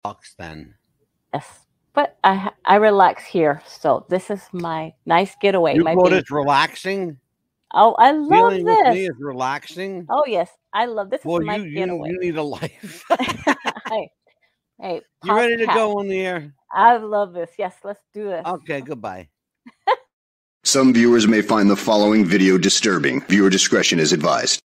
Box then. Yes, but I relax here, so this is my nice getaway. You My call baby. this relaxing? Oh, I love Dealing with me this. is relaxing. Oh yes, I love this. Is Well, my you getaway. need a life. Hey, hey, You ready to podcast. go on the air? I love this. Yes, let's do this. Okay, goodbye. Some viewers may find the following video disturbing. Viewer discretion is advised.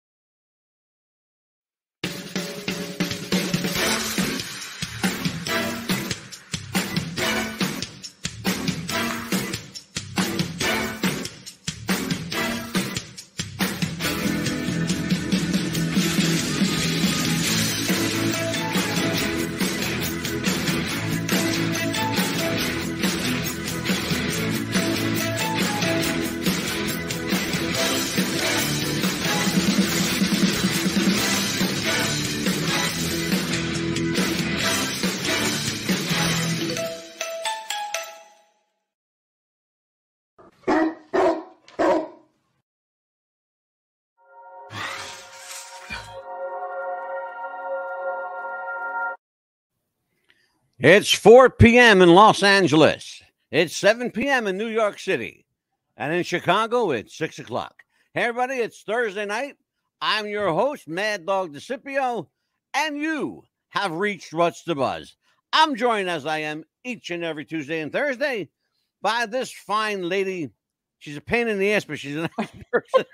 It's 4 p.m. in Los Angeles. It's 7 p.m. in New York City. And in Chicago, it's 6 o'clock. Hey, everybody, it's Thursday night. I'm your host, Mad Dog DeCipio, and you have reached What's the Buzz. I'm joined, as I am each and every Tuesday and Thursday, by this fine lady. She's a pain in the ass, but she's a nice person.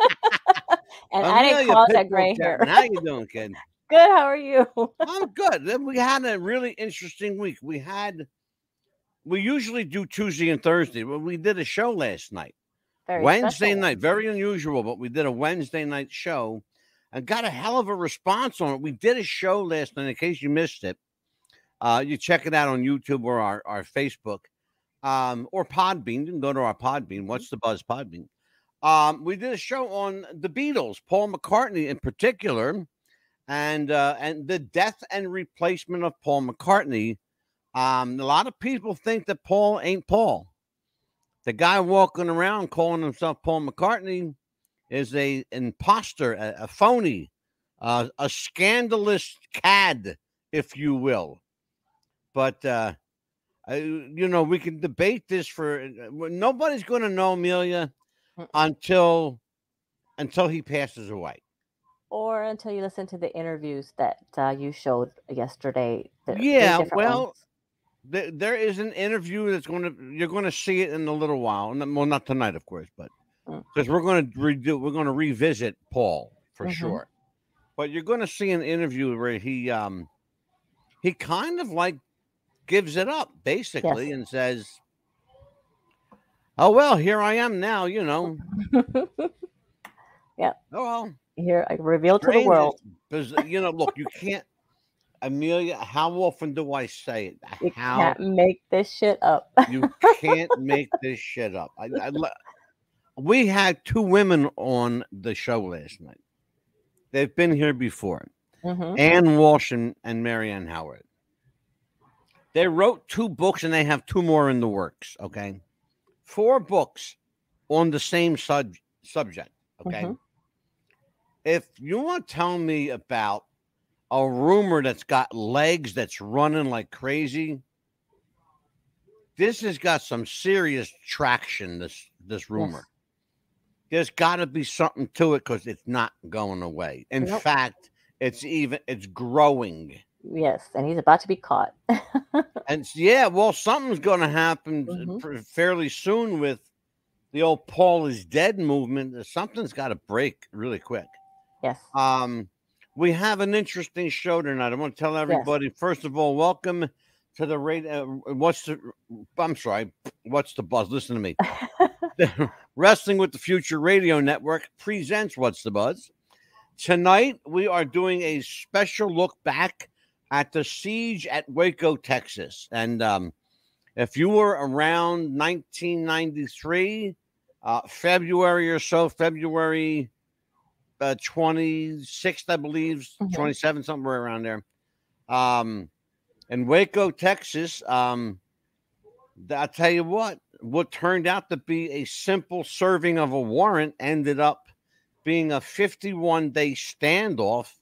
And I didn't call that gray hair. How you doing, kid? Good. How are you? I'm good. We had a really interesting week. We usually do Tuesday and Thursday, but we did a show last night. Wednesday night, very unusual, but we did a Wednesday night show and got a hell of a response on it. We did a show last night, in case you missed it. You check it out on YouTube or our Facebook or Podbean. You can go to our Podbean. What's the Buzz Podbean? We did a show on the Beatles, Paul McCartney in particular, and the death and replacement of Paul McCartney. A lot of people think that Paul ain't Paul. The guy walking around calling himself Paul McCartney is a imposter, a phony, a scandalous cad, if you will. But we can debate this for nobody's going to know, Amelia, until he passes away. Or until you listen to the interviews that you showed yesterday. Yeah, well, there is an interview that's you're going to see it in a little while. Well, not tonight, of course, but because we're going to revisit Paul for sure. But you're going to see an interview where he kind of like gives it up basically and says, "Oh well, here I am now," Yeah. Oh well. Here, I reveal to the world. Because, look, you can't, Amelia, how often do I say it? You can't make this shit up. You can't make this shit up. We had two women on the show last night. They've been here before. Ann Walsh and Marianne Howard. They wrote 2 books and they have 2 more in the works, okay? 4 books on the same subject, okay? If you want to tell me about a rumor that's got legs, that's running like crazy, this has got some serious traction, this rumor. Yes. There's got to be something to it because it's not going away. In fact, it's growing. Yes, and he's about to be caught. And well, something's going to happen fairly soon with the old Paul is dead movement. Something's got to break really quick. Yes. We have an interesting show tonight. I want to tell everybody, first of all, welcome to the radio. What's the Buzz? Listen to me. Wrestling with the Future Radio Network presents What's the Buzz. Tonight, we are doing a special look back at the siege at Waco, Texas. And if you were around 1993, February or so, February 26th, I believe, 27th, somewhere around there. In Waco, Texas, I'll tell you what turned out to be a simple serving of a warrant ended up being a 51-day standoff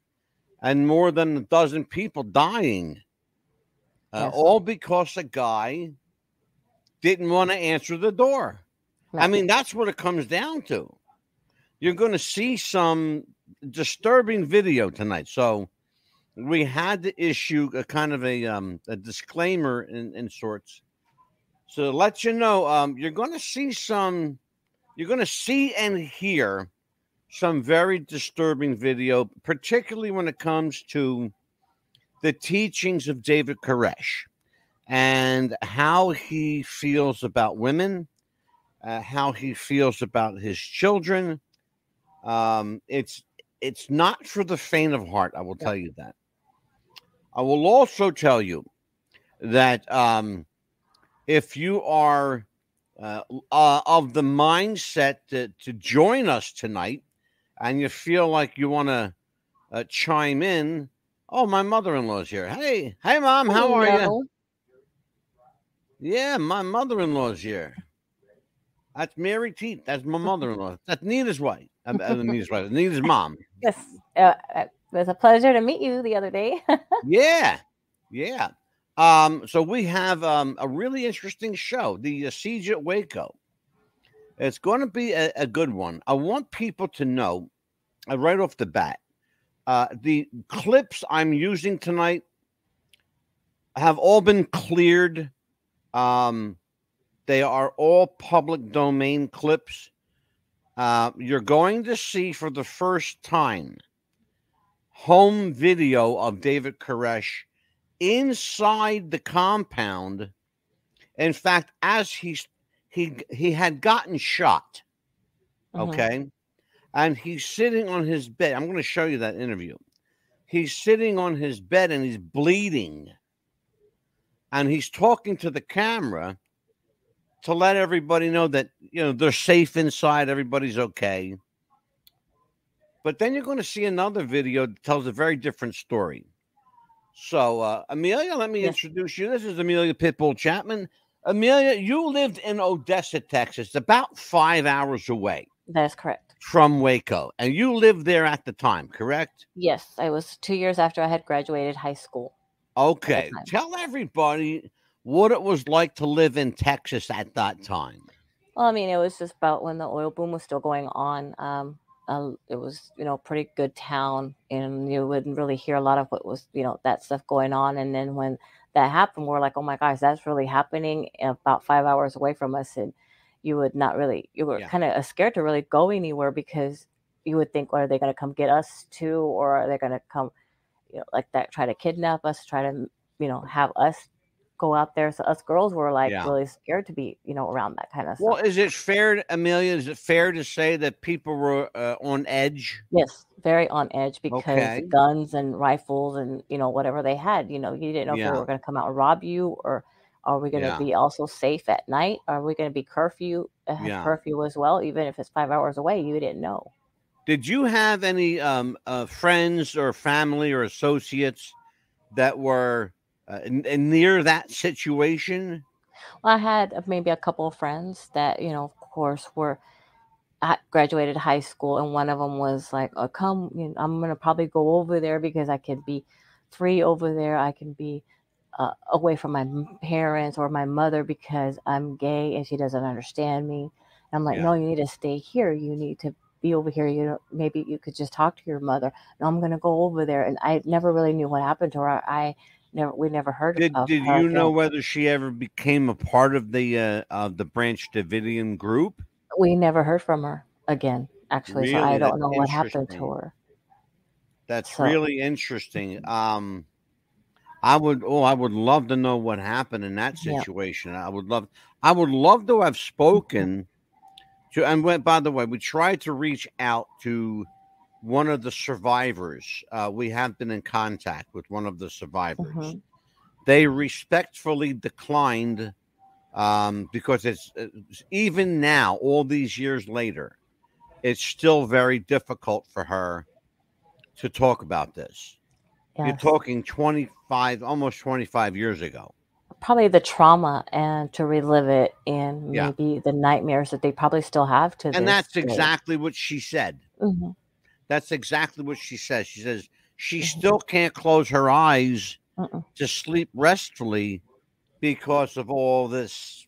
and more than a dozen people dying. all because a guy didn't want to answer the door. No. I mean, that's what it comes down to. You're going to see some disturbing video tonight. So we had to issue a kind of a disclaimer in sorts. So to let you know, you're going to see and hear some very disturbing video, particularly when it comes to the teachings of David Koresh and how he feels about women, how he feels about his children. It's not for the faint of heart, I will tell you that. I will also tell you that if you are of the mindset to join us tonight and you feel like you want to chime in, oh, my mother-in-law's here. Hey, Mom, how are you? Yeah, my mother-in-law's here. That's Mary Teet. That's my mother-in-law. That's Nina's wife. Nina's mom. Yes, it was a pleasure to meet you the other day. Yeah. So we have a really interesting show, the Siege at Waco. It's going to be a good one. I want people to know right off the bat, the clips I'm using tonight have all been cleared. They are all public domain clips. You're going to see for the first time home video of David Koresh inside the compound. In fact, as he had gotten shot, okay, and he's sitting on his bed. I'm going to show you that interview. He's sitting on his bed and he's bleeding, and he's talking to the camera to let everybody know that, you know, they're safe inside, everybody's okay. But then you're going to see another video that tells a very different story. So, Amelia, let me introduce you. This is Amelia Pitbull Chapman. Amelia, you lived in Odessa, Texas, about 5 hours away. That's correct. From Waco. And you lived there at the time, correct? Yes, I was 2 years after I had graduated high school. Okay. Tell everybody what it was like to live in Texas at that time. Well, I mean, it was just about when the oil boom was still going on. It was, you know, pretty good town, and you wouldn't really hear a lot of what was, you know, that stuff going on. And then when that happened, we're like, oh my gosh, that's really happening about 5 hours away from us. And you would not really, you were kind of scared to really go anywhere, because you would think, well, are they going to come get us too? Or are they going to come, you know, like that, try to kidnap us, try to, you know, have us go out there. So us girls were like really scared to be, you know, around that kind of stuff. Well, is it fair, Amelia, is it fair to say that people were on edge? Yes, very on edge, because guns and rifles and, you know, whatever they had, you know, you didn't know if they were going to come out and rob you, or are we going to be also safe at night? Are we going to be curfew as well? Even if it's 5 hours away, you didn't know. Did you have any friends or family or associates that were near that situation? Well, I had maybe a couple of friends that, you know, of course, graduated high school, and one of them was like, oh, come, you know, I'm going to probably go over there because I can be free over there. I can be away from my parents or my mother because I'm gay and she doesn't understand me. And I'm like, no, you need to stay here. You need to be over here. You know, maybe you could just talk to your mother. No, I'm going to go over there. And I never really knew what happened to her. We never heard of her. Did you know whether she ever became a part of the Branch Davidian group? We never heard from her again, actually. Really? So I don't know what happened to her. That's really interesting. I would love to know what happened in that situation. I would love to have spoken to, and by the way, we tried to reach out to one of the survivors. We have been in contact with one of the survivors. They respectfully declined, because it's even now, all these years later, it's still very difficult for her to talk about this. Yes. You're talking almost 25 years ago. Probably the trauma, and to relive it, and maybe the nightmares that they probably still have to this day. And that's exactly what she said. That's exactly what she says. She says she still can't close her eyes to sleep restfully because of all this.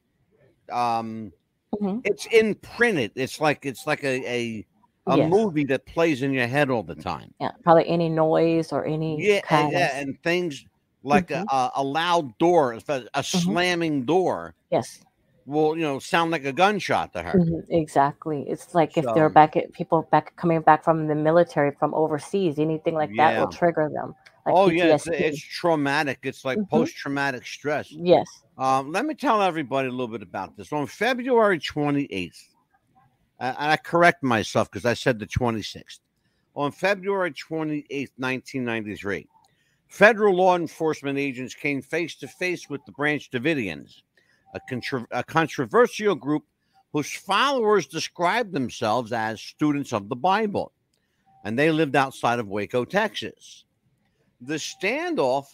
It's imprinted. It's like a movie that plays in your head all the time. Yeah, probably any noise or any kind of and things like a loud door, a slamming door. Yes. Will sound like a gunshot to her. Exactly. It's like if they're people coming back from the military from overseas, anything like that will trigger them. Like PTSD. It's traumatic. It's like post-traumatic stress. Yes. Let me tell everybody a little bit about this. On February 28th, and I correct myself because I said the 26th. On February 28th, 1993, federal law enforcement agents came face to face with the Branch Davidians, a controversial group whose followers described themselves as students of the Bible, and they lived outside of Waco, Texas. The standoff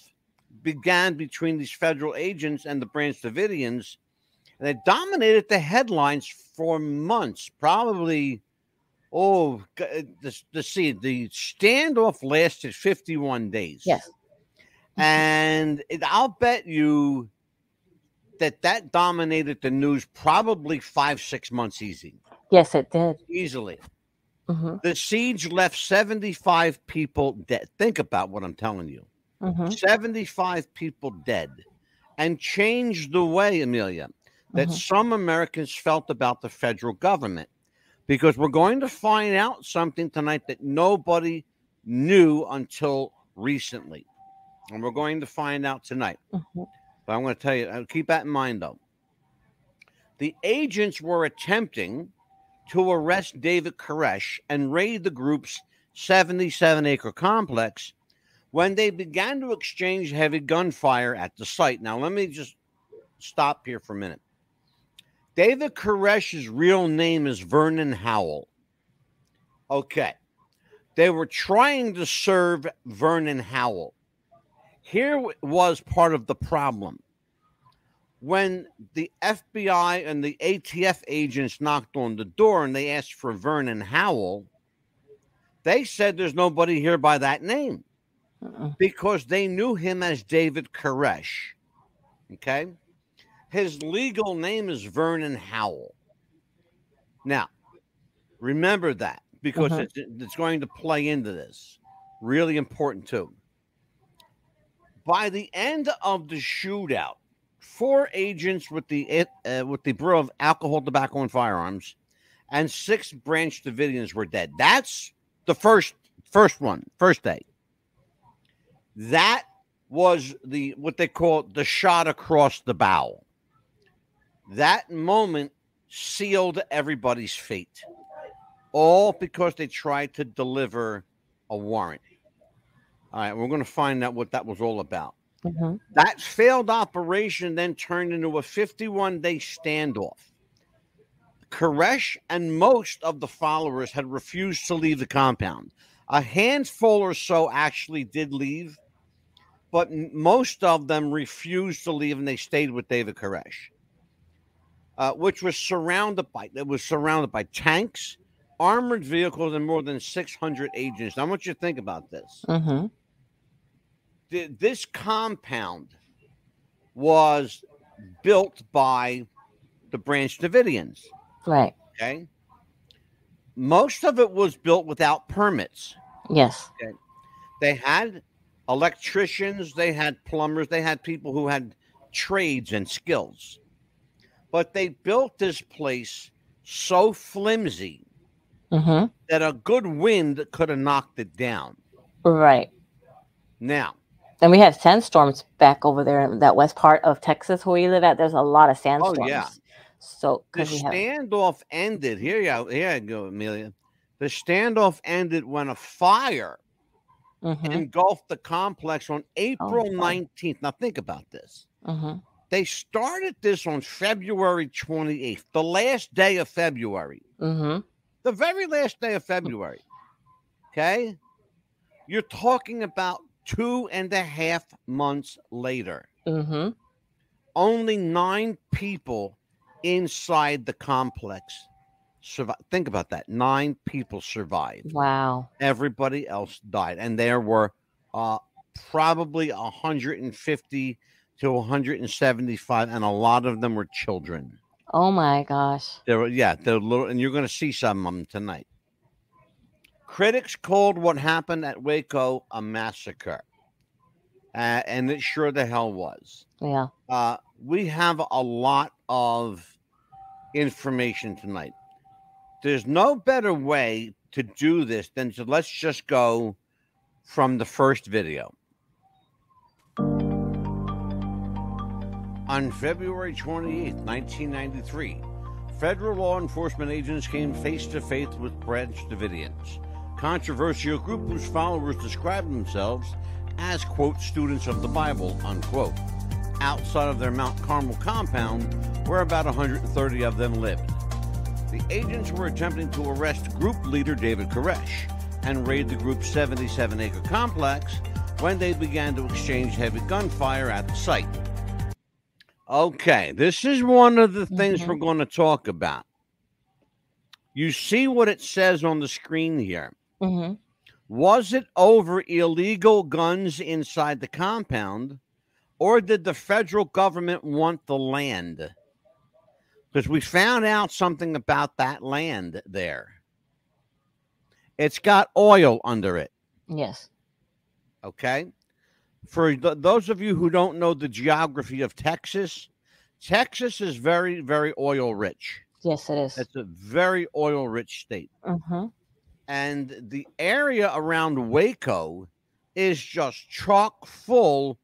began between these federal agents and the Branch Davidians, and it dominated the headlines for months, probably. The standoff lasted 51 days. Yes. And I'll bet you that dominated the news probably 5-6 months easy. Yes, it did. Easily. The siege left 75 people dead. Think about what I'm telling you. 75 people dead, and changed the way, Amelia, that some Americans felt about the federal government. Because we're going to find out something tonight that nobody knew until recently. And we're going to find out tonight. But I'm going to tell you, keep that in mind, though. The agents were attempting to arrest David Koresh and raid the group's 77-acre complex when they began to exchange heavy gunfire at the site. Now, let me just stop here for a minute. David Koresh's real name is Vernon Howell. Okay. They were trying to serve Vernon Howell. Here was part of the problem. When the FBI and the ATF agents knocked on the door and they asked for Vernon Howell, they said there's nobody here by that name because they knew him as David Koresh. Okay? His legal name is Vernon Howell. Now, remember that because it's going to play into this. Really important, too. By the end of the shootout, 4 agents with the Bureau of Alcohol, Tobacco, and Firearms and 6 Branch Davidians were dead. That's the first day. That was what they call the shot across the bow. That moment sealed everybody's fate, all because they tried to deliver a warrant. All right, we're going to find out what that was all about. That failed operation then turned into a 51-day standoff. Koresh and most of the followers had refused to leave the compound. A handful or so actually did leave, but most of them refused to leave, and they stayed with David Koresh. Which was surrounded by tanks, armored vehicles, and more than 600 agents. Now, I want you to think about this. This compound was built by the Branch Davidians. Right. Okay. Most of it was built without permits. Yes. Okay. They had electricians, they had plumbers, they had people who had trades and skills. But they built this place so flimsy that a good wind could have knocked it down. Right. Now. And we had sandstorms back over there in that west part of Texas where we live at. There's a lot of sandstorms. Oh, yeah. So the standoff ended. Here you go, Amelia. The standoff ended when a fire engulfed the complex on April 19th. Now, think about this. They started this on February 28th, the last day of February. The very last day of February. Okay? You're talking about 2.5 months later. Only 9 people inside the complex survived. Think about that. 9 people survived. Wow. Everybody else died. And there were probably 150 to 175, and a lot of them were children. Oh my gosh. They're little, and you're going to see some of them tonight. Critics called what happened at Waco a massacre, and it sure the hell was. Yeah. We have a lot of information tonight. There's no better way to do this than to let's just go from the first video. On February 28, 1993, federal law enforcement agents came face to face with Branch Davidians, controversial group whose followers described themselves as, quote, students of the Bible, unquote, outside of their Mount Carmel compound, where about 130 of them lived. The agents were attempting to arrest group leader David Koresh and raid the group's 77-acre complex when they began to exchange heavy gunfire at the site. Okay, this is one of the things we're going to talk about. You see what it says on the screen here. Was it over illegal guns inside the compound, or did the federal government want the land? Because we found out something about that land there. It's got oil under it. Yes. Okay. For those of you who don't know the geography of Texas, Texas is very, very oil rich. Yes, it is. It's a very oil rich state. And the area around Waco is just chock full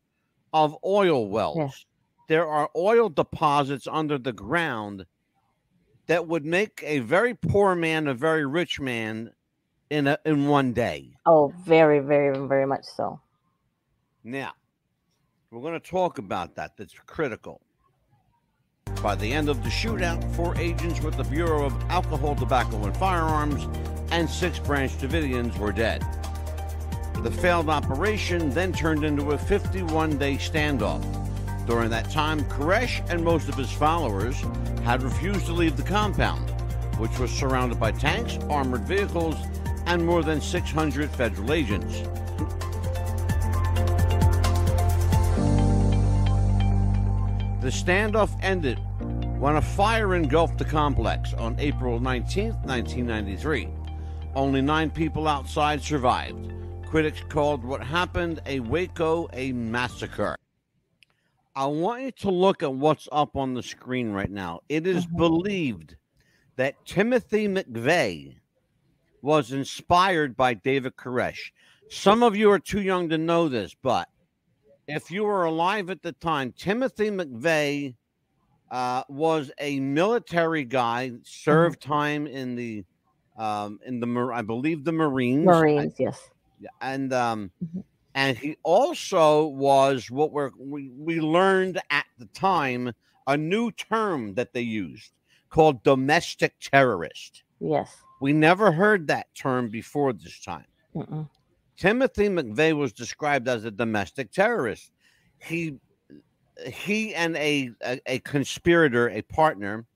of oil wells. Yes. There are oil deposits under the ground that would make a very poor man a very rich man in one day. Oh, very, very, very much so. Now, we're going to talk about that. That's critical. By the end of the shootout, 4 agents with the Bureau of Alcohol, Tobacco, and Firearms and 6 Branch Davidians were dead. The failed operation then turned into a 51-day standoff. During that time, Koresh and most of his followers had refused to leave the compound, which was surrounded by tanks, armored vehicles, and more than 600 federal agents. The standoff ended when a fire engulfed the complex on April 19, 1993. Only 9 people outside survived. Critics called what happened a Waco a massacre. I want you to look at what's up on the screen right now. It is believed that Timothy McVeigh was inspired by David Koresh. Some of you are too young to know this, but if you were alive at the time, Timothy McVeigh was a military guy, served time in the I believe the Marines. Marines, yes. And he also was what we learned at the time, a new term that they used called domestic terrorist. Yes. We never heard that term before this time. Timothy McVeigh was described as a domestic terrorist. He and a conspirator, a partner,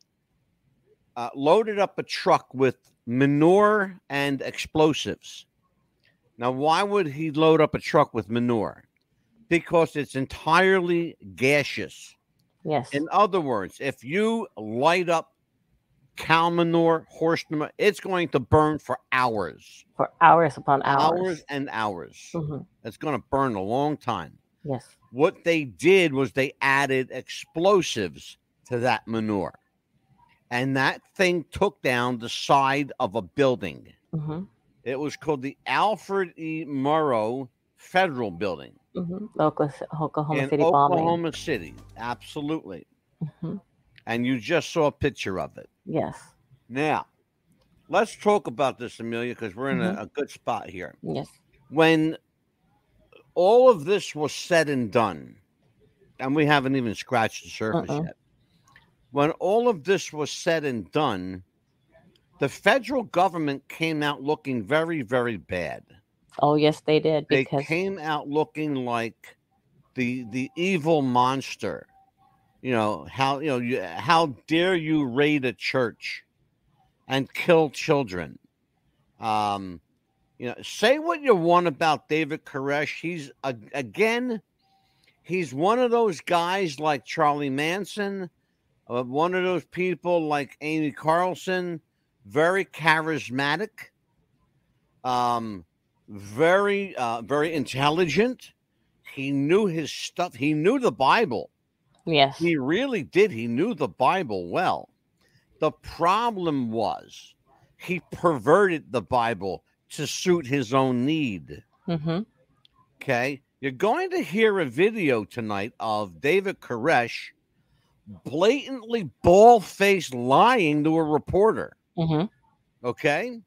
loaded up a truck with manure and explosives. Now, why would he load up a truck with manure? Because it's entirely gaseous. Yes. In other words, if you light up cow manure, horse manure, it's going to burn for hours. For hours upon hours. Hours and hours. It's going to burn a long time. Yes. What they did was they added explosives to that manure. And that thing took down the side of a building. It was called the Alfred E. Murrow Federal Building. Oklahoma City bombing. Oklahoma City, absolutely. And you just saw a picture of it. Yes. Now, let's talk about this, Amelia, because we're in a good spot here. Yes. When all of this was said and done, and we haven't even scratched the surface yet. When all of this was said and done, the federal government came out looking very, very bad. Oh, yes, they did. They came out looking like the evil monster. How dare you raid a church and kill children? You know, say what you want about David Koresh. He's again, he's one of those guys like Charlie Manson, one of those people like Amy Carlson, very charismatic, very intelligent. He knew his stuff. He knew the Bible. Yes, he really did. He knew the Bible well. The problem was he perverted the Bible to suit his own need. Okay. You're going to hear a video tonight of David Koresh blatantly bald-faced lying to a reporter. Okay.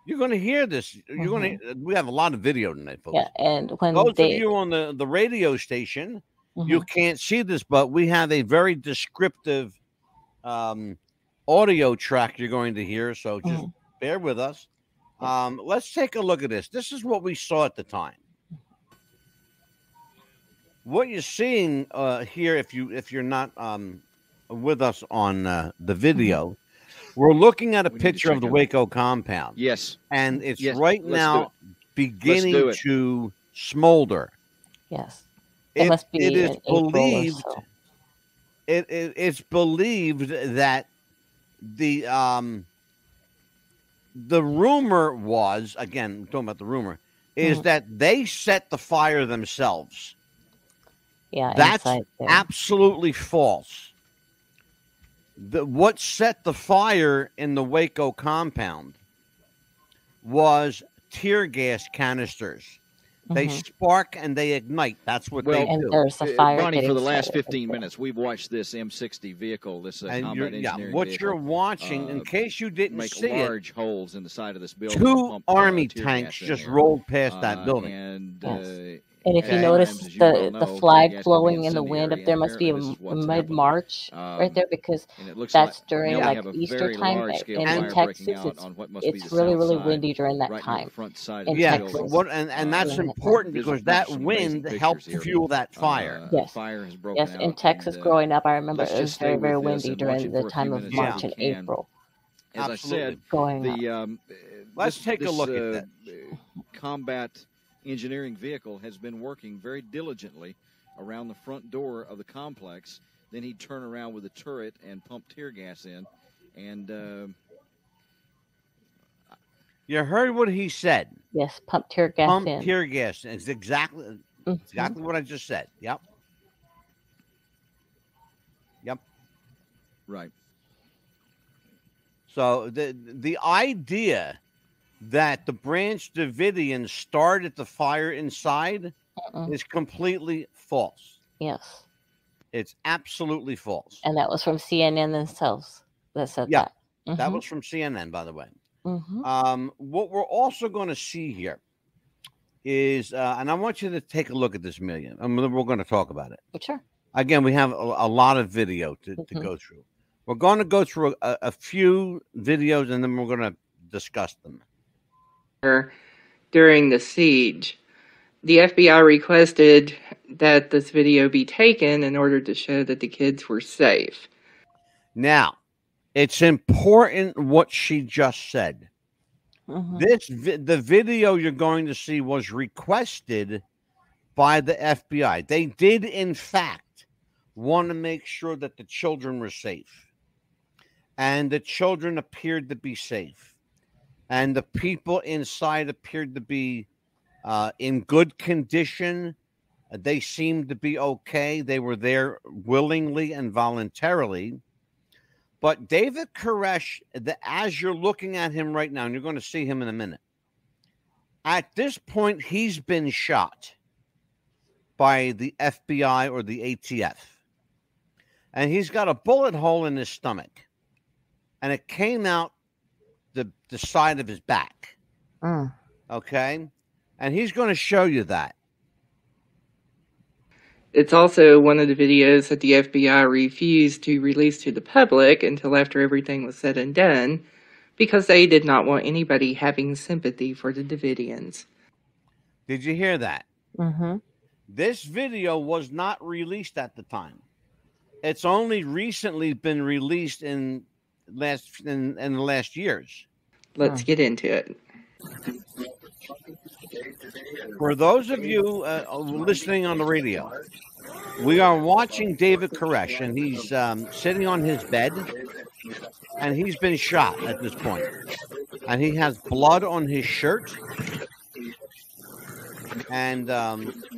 You're going to hear this. You're going to. We have a lot of video tonight, folks. Yeah, and when those of you on the radio station, you can't see this, but we have a very descriptive audio track you're going to hear. So just bear with us. Let's take a look at this. This is what we saw at the time. What you're seeing here, if you're not with us on the video, we're looking at a picture of the Waco compound. Yes, and it's right now beginning to smolder. Yes, it must be. It is believed. So. It's believed that the rumor was, again, talking about the rumor, is that they set the fire themselves. Yeah, that's absolutely false. What set the fire in the Waco compound was tear gas canisters. They spark and they ignite. That's what they do. There's a fire. Ronnie, for the last 15 minutes, we've watched this M60 vehicle, this combat engineering what vehicle, you're watching, in case you didn't see it, make large holes in the side of this building. 2 Army tanks just rolled past that building. And if you notice the flag flowing in the wind up there, must be mid-March right there, because that's during like Easter time. And in Texas, it's really, really windy during that time. Yeah, and that's important because that wind helps fuel that fire. Yes, yes. In Texas, growing up, I remember it was very, very windy during the time of March and April. As I said, let's take a look at that. Combat engineering vehicle has been working very diligently around the front door of the complex. Then he'd turn around with a turret and pump tear gas in. And you heard what he said. Yes, pump tear gas in. Pump tear gas. It's exactly what I just said. Yep. Right. So the idea that the Branch Davidians started the fire inside is completely false. Yes. It's absolutely false. And that was from CNN themselves that said that. That was from CNN, by the way. What we're also going to see here is, and I want you to take a look at this, Amelia. We're going to talk about it. Sure. Again, we have a lot of video to go through. We're going to go through a few videos, and then we're going to discuss them. During the siege, the FBI requested that this video be taken in order to show that the kids were safe. Now, it's important what she just said. The video you're going to see was requested by the FBI. They did, in fact, want to make sure that the children were safe. And the children appeared to be safe. And the people inside appeared to be in good condition. They seemed to be okay. They were there willingly and voluntarily. But David Koresh, as you're looking at him right now, and you're going to see him in a minute, at this point, he's been shot by the FBI or the ATF. And he's got a bullet hole in his stomach. And it came out the side of his back. Okay? And he's going to show you that. It's also one of the videos that the FBI refused to release to the public until after everything was said and done, because they did not want anybody having sympathy for the Davidians. Did you hear that? This video was not released at the time. It's only recently been released in the last years. Let's get into it. For those of you listening on the radio, we are watching David Koresh, and he's sitting on his bed, and he's been shot at this point. And he has blood on his shirt, and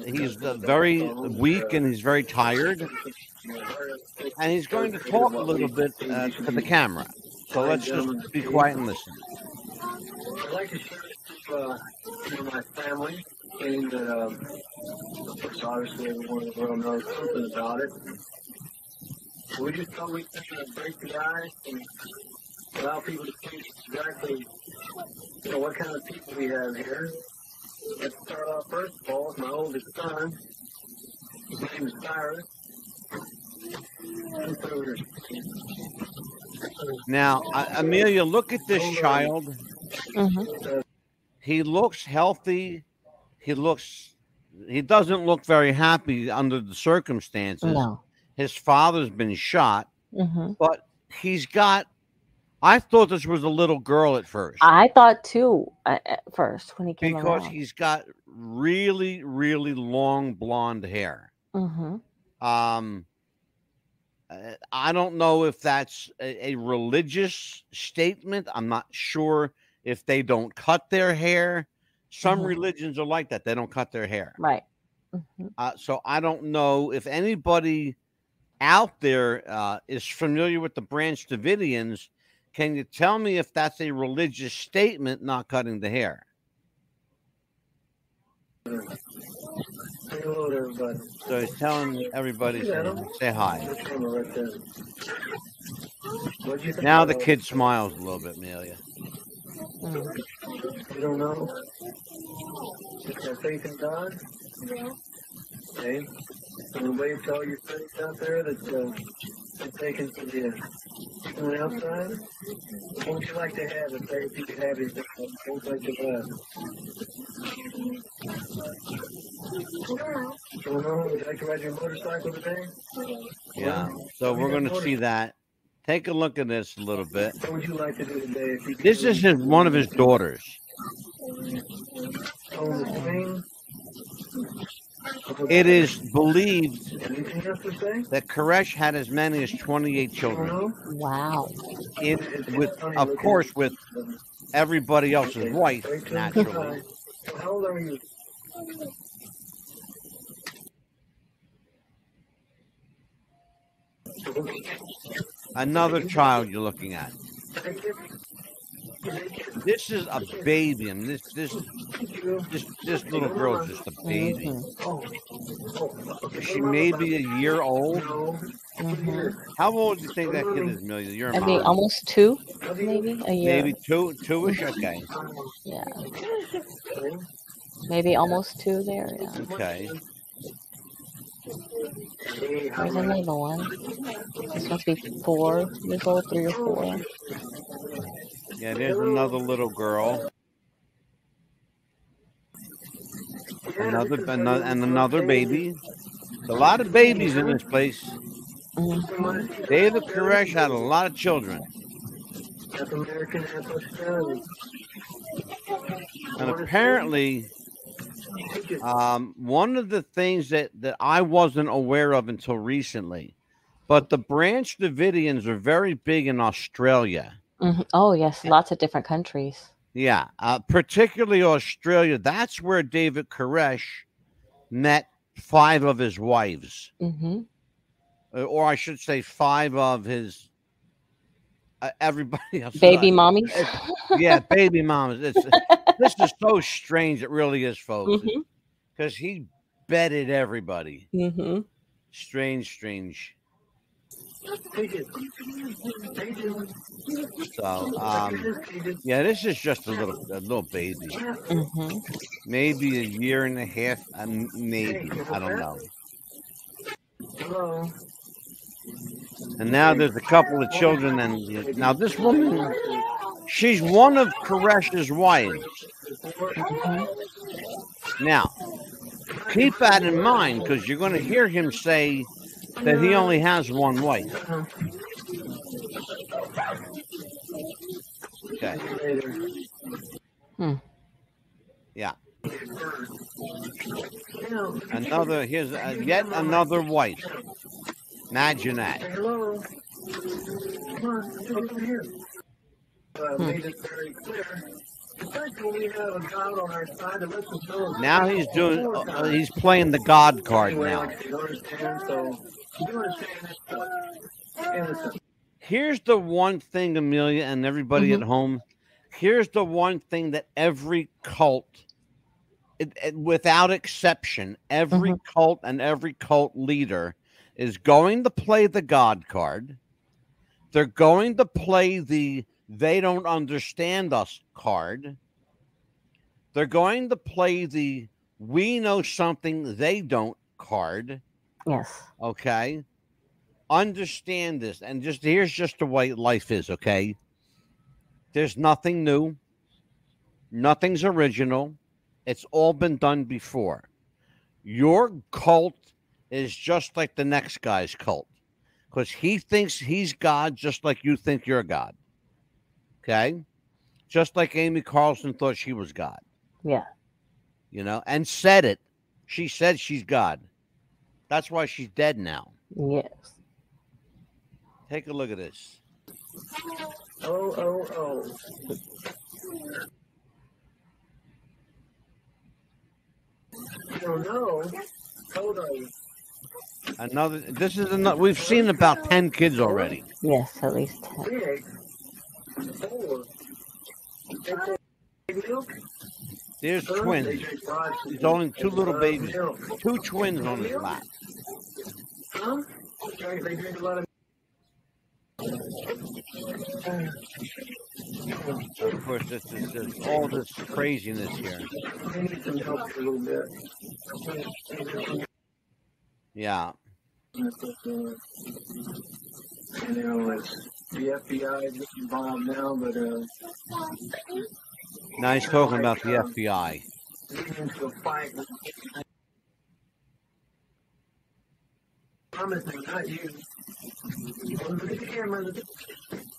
he's very weak, and he's very tired. And he's going to talk a little bit to the camera. So let's just be quiet and listen. I'd like to share this with my family, and obviously everyone in the world knows something about it. We just thought we'd break the ice and allow people to see exactly what kind of people we have here. Let's start off first of all with my oldest son. His name is Cyrus. Now, Amelia, look at this child. Mm-hmm. He looks healthy. He doesn't look very happy under the circumstances. No. His father's been shot, Mm-hmm. but he's got, I thought this was a little girl at first. I thought too at first when he came because around. he's got really, really long blonde hair. Mm-hmm. I don't know if that's a religious statement. I'm not sure if they don't cut their hair. Some Mhm. religions are like that. They don't cut their hair. Right. Mm-hmm. So I don't know if anybody out there is familiar with the Branch Davidians. Can you tell me if that's a religious statement, not cutting the hair? Say hello to everybody. So he's telling everybody, say hi. What'd you think Now the about- kid smiles a little bit, Amelia. You don't know? Just have faith in God? Okay. And wave to all your friends out there that's taken to the outside. What would you like to have if you could have these things like that? Don't know. Would you like to ride your motorcycle today? Yeah. So we're going to see that. Take a look at this a little bit. What would you like to do today if you could This do is one of his daughters. on the plane? It is believed Anything else to say? that Koresh had as many as 28 children. Wow. Of course, with everybody else's wife, naturally. So how old are you? Another child you're looking at. This is a baby, and this little girl is just a baby. Mm-hmm. She may be a year old. Mm-hmm. How old do you think that kid is, Amelia? You're a I mean, mom. almost 2, maybe a year. Maybe two-ish. Okay. Yeah. Maybe almost 2 there. Yeah. Okay. There's another one. This must be 4 years old, 3 or 4. Yeah, there's another little girl. Another baby. There's a lot of babies in this place. Mm-hmm. David Koresh had a lot of children. Half American, half Australian. And apparently, one of the things that I wasn't aware of until recently, but the Branch Davidians are very big in Australia. Mm-hmm. Oh, yes. Lots of different countries. Yeah, particularly Australia. That's where David Koresh met 5 of his wives. Mm-hmm. Or I should say 5 of his everybody else. Baby mommies. Yeah, baby mamas. This is so strange. It really is, folks. Because he bedded everybody. Mm-hmm. Strange. So, yeah, this is just a little baby. Mm-hmm. Maybe a year and a half. Maybe. I don't know. Hello. And now there's a couple of children. And now this woman, she's one of Koresh's wives. Now, keep that in mind because you're going to hear him say that he only has one wife. Okay. Hmm. Yeah. Another, here's yet another wife. Imagine that. Hello. Come on, come here. Made it very clear. We have a God on our side that lets us know. Now he's doing, he's playing the God card now. Here's the one thing, Amelia, and everybody at home. Here's the one thing that every cult, without exception, every cult and every cult leader is going to play the God card. They're going to play the "they don't understand us" card. They're going to play the "we know something they don't" card. Yes. Okay. Understand this, and here's just the way life is. Okay. There's nothing new. Nothing's original. It's all been done before. Your cult is just like the next guy's cult, because he thinks he's God just like you think you're God. Okay? Just like Amy Carlson thought she was God. Yeah. You know, and said it. She said she's God. That's why she's dead now. Yes. Take a look at this. Oh. You don't know. Hold on. Another. This is another. We've seen about 10 kids already. Yes, at least 10. There's twins. He's holding 2 little babies. 2 twins on his lap. Huh? They drink a lot of. Of course, there's all this craziness here. They need some help a little bit. Yeah. You know, it's the FBI is involved now, but Now he's talking about the FBI. into a fight. Promising, not you. Look at the camera.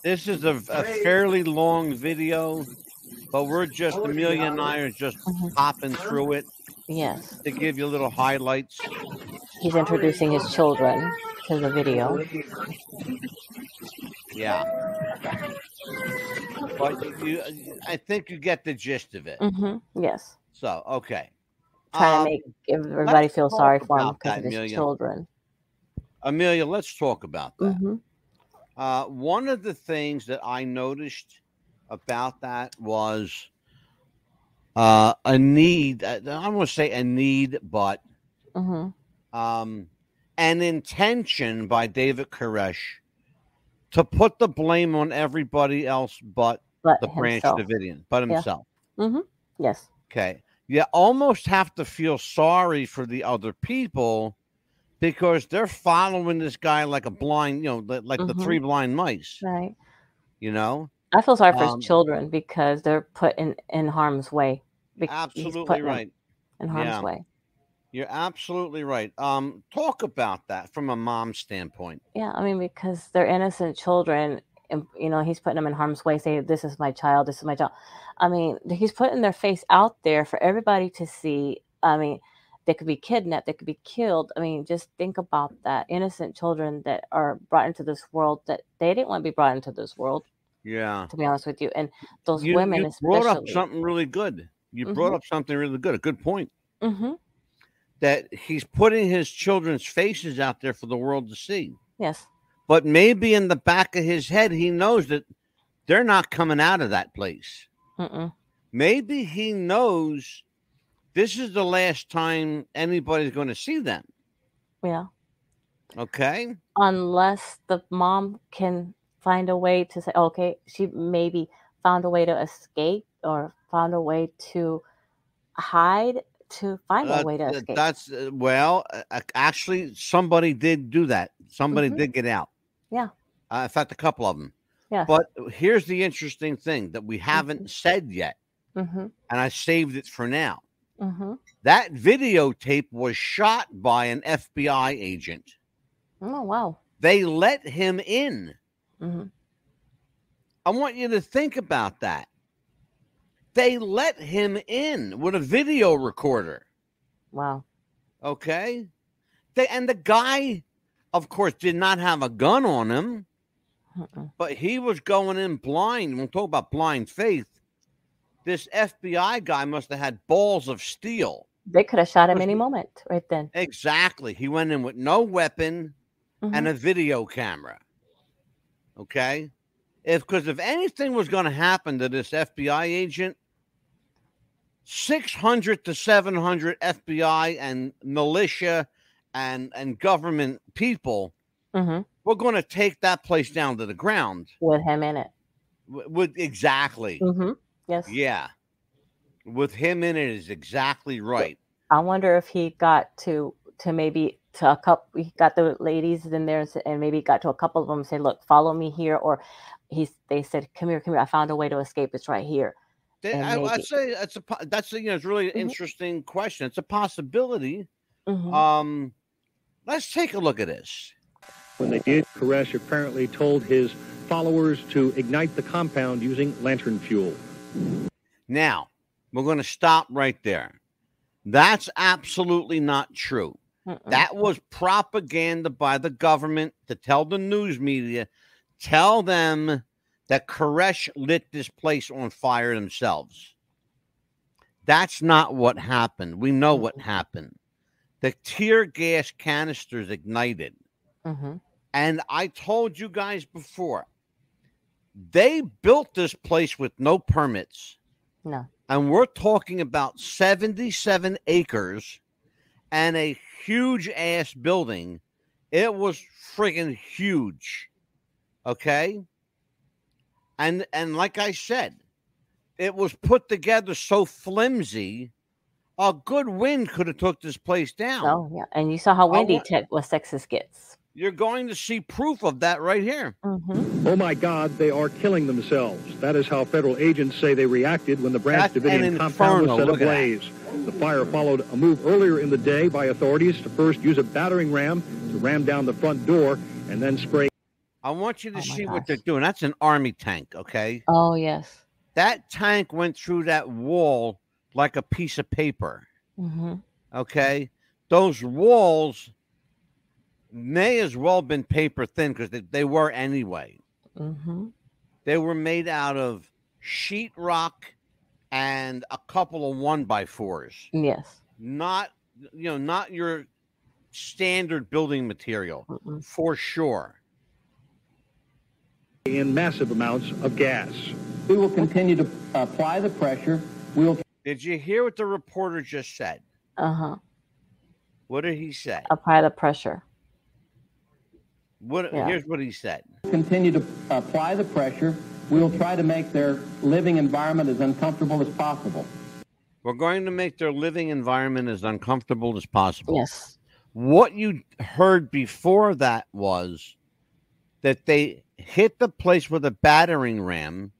This is a fairly long video, but we're just, Amelia and I are just popping through it. Yes. To give you little highlights. He's introducing his children to the video. Yeah. But I think you get the gist of it. Yes. So, okay. Trying to make everybody feel sorry for him because of his children. Amelia, let's talk about that. One of the things that I noticed about that was a need. I don't want to say a need, but an intention by David Koresh to put the blame on everybody else but the Branch Davidians, but himself. Yes. Okay. You almost have to feel sorry for the other people because they're following this guy like a blind, like the 3 blind mice. Right. You know? I feel sorry for his children because they're put in harm's way. Absolutely right. In harm's way. You're absolutely right. Talk about that from a mom standpoint. Yeah, I mean, because they're innocent children, and he's putting them in harm's way, saying, "This is my child. This is my child." I mean, he's putting their face out there for everybody to see. I mean, they could be kidnapped, they could be killed. I mean, just think about that. Innocent children that are brought into this world that they didn't want to be brought into this world. Yeah. To be honest with you, and those women, you brought up something really good. You brought up something really good. A good point. That he's putting his children's faces out there for the world to see. Yes. But maybe in the back of his head, he knows that they're not coming out of that place. Maybe he knows this is the last time anybody's going to see them. Yeah. Okay. Unless the mom can find a way to say, okay, she maybe found a way to escape or found a way to hide. To find a way to escape. That's actually, somebody did do that. Somebody did get out. Yeah. In fact, a couple of them. Yeah. But here's the interesting thing that we haven't said yet, and I saved it for now. That videotape was shot by an FBI agent. Oh, wow. They let him in. I want you to think about that. They let him in with a video recorder. Wow. Okay. And the guy, of course, did not have a gun on him, but he was going in blind. We'll talk about blind faith. This FBI guy must have had balls of steel. They could have shot him any moment right then. Exactly. He went in with no weapon and a video camera. Okay. Because if anything was going to happen to this FBI agent, 600 to 700 FBI and militia and government people were going to take that place down to the ground. With him in it. Exactly. Yes. Yeah. With him in it is exactly right. I wonder if he got to maybe to a couple, he got the ladies in there and maybe got to a couple of them and said, look, follow me here. Or they said, come here. I found a way to escape. It's right here. I'd say it's it's really an interesting question. It's a possibility. Let's take a look at this. When they did, Koresh apparently told his followers to ignite the compound using lantern fuel. Now, we're going to stop right there. That's absolutely not true. That was propaganda by the government to tell the news media, tell them that Koresh lit this place on fire themselves. That's not what happened. We know what happened. The tear gas canisters ignited. And I told you guys before, they built this place with no permits. No. And we're talking about 77 acres and a huge ass building. It was friggin' huge. Okay? And like I said, it was put together so flimsy, a good wind could have took this place down. Oh, yeah. And you saw how windy West Texas gets. You're going to see proof of that right here. Oh, my God, they are killing themselves. That is how federal agents say they reacted when the Branch Davidian compound was set ablaze. The fire followed a move earlier in the day by authorities to first use a battering ram to ram down the front door and then spray. I want you to see what they're doing. That's an army tank, okay? Oh, yes. That tank went through that wall like a piece of paper, okay? Those walls may as well have been paper thin because they were anyway. They were made out of sheetrock and a couple of 1x4s. Yes. Not your standard building material, for sure. In massive amounts of gas. We will continue to apply the pressure. Did you hear what the reporter just said? What did he say? Apply the pressure. Here's what he said. Continue to apply the pressure. We will try to make their living environment as uncomfortable as possible. We're going to make their living environment as uncomfortable as possible. Yes. What you heard before that was that they hit the place with a battering ram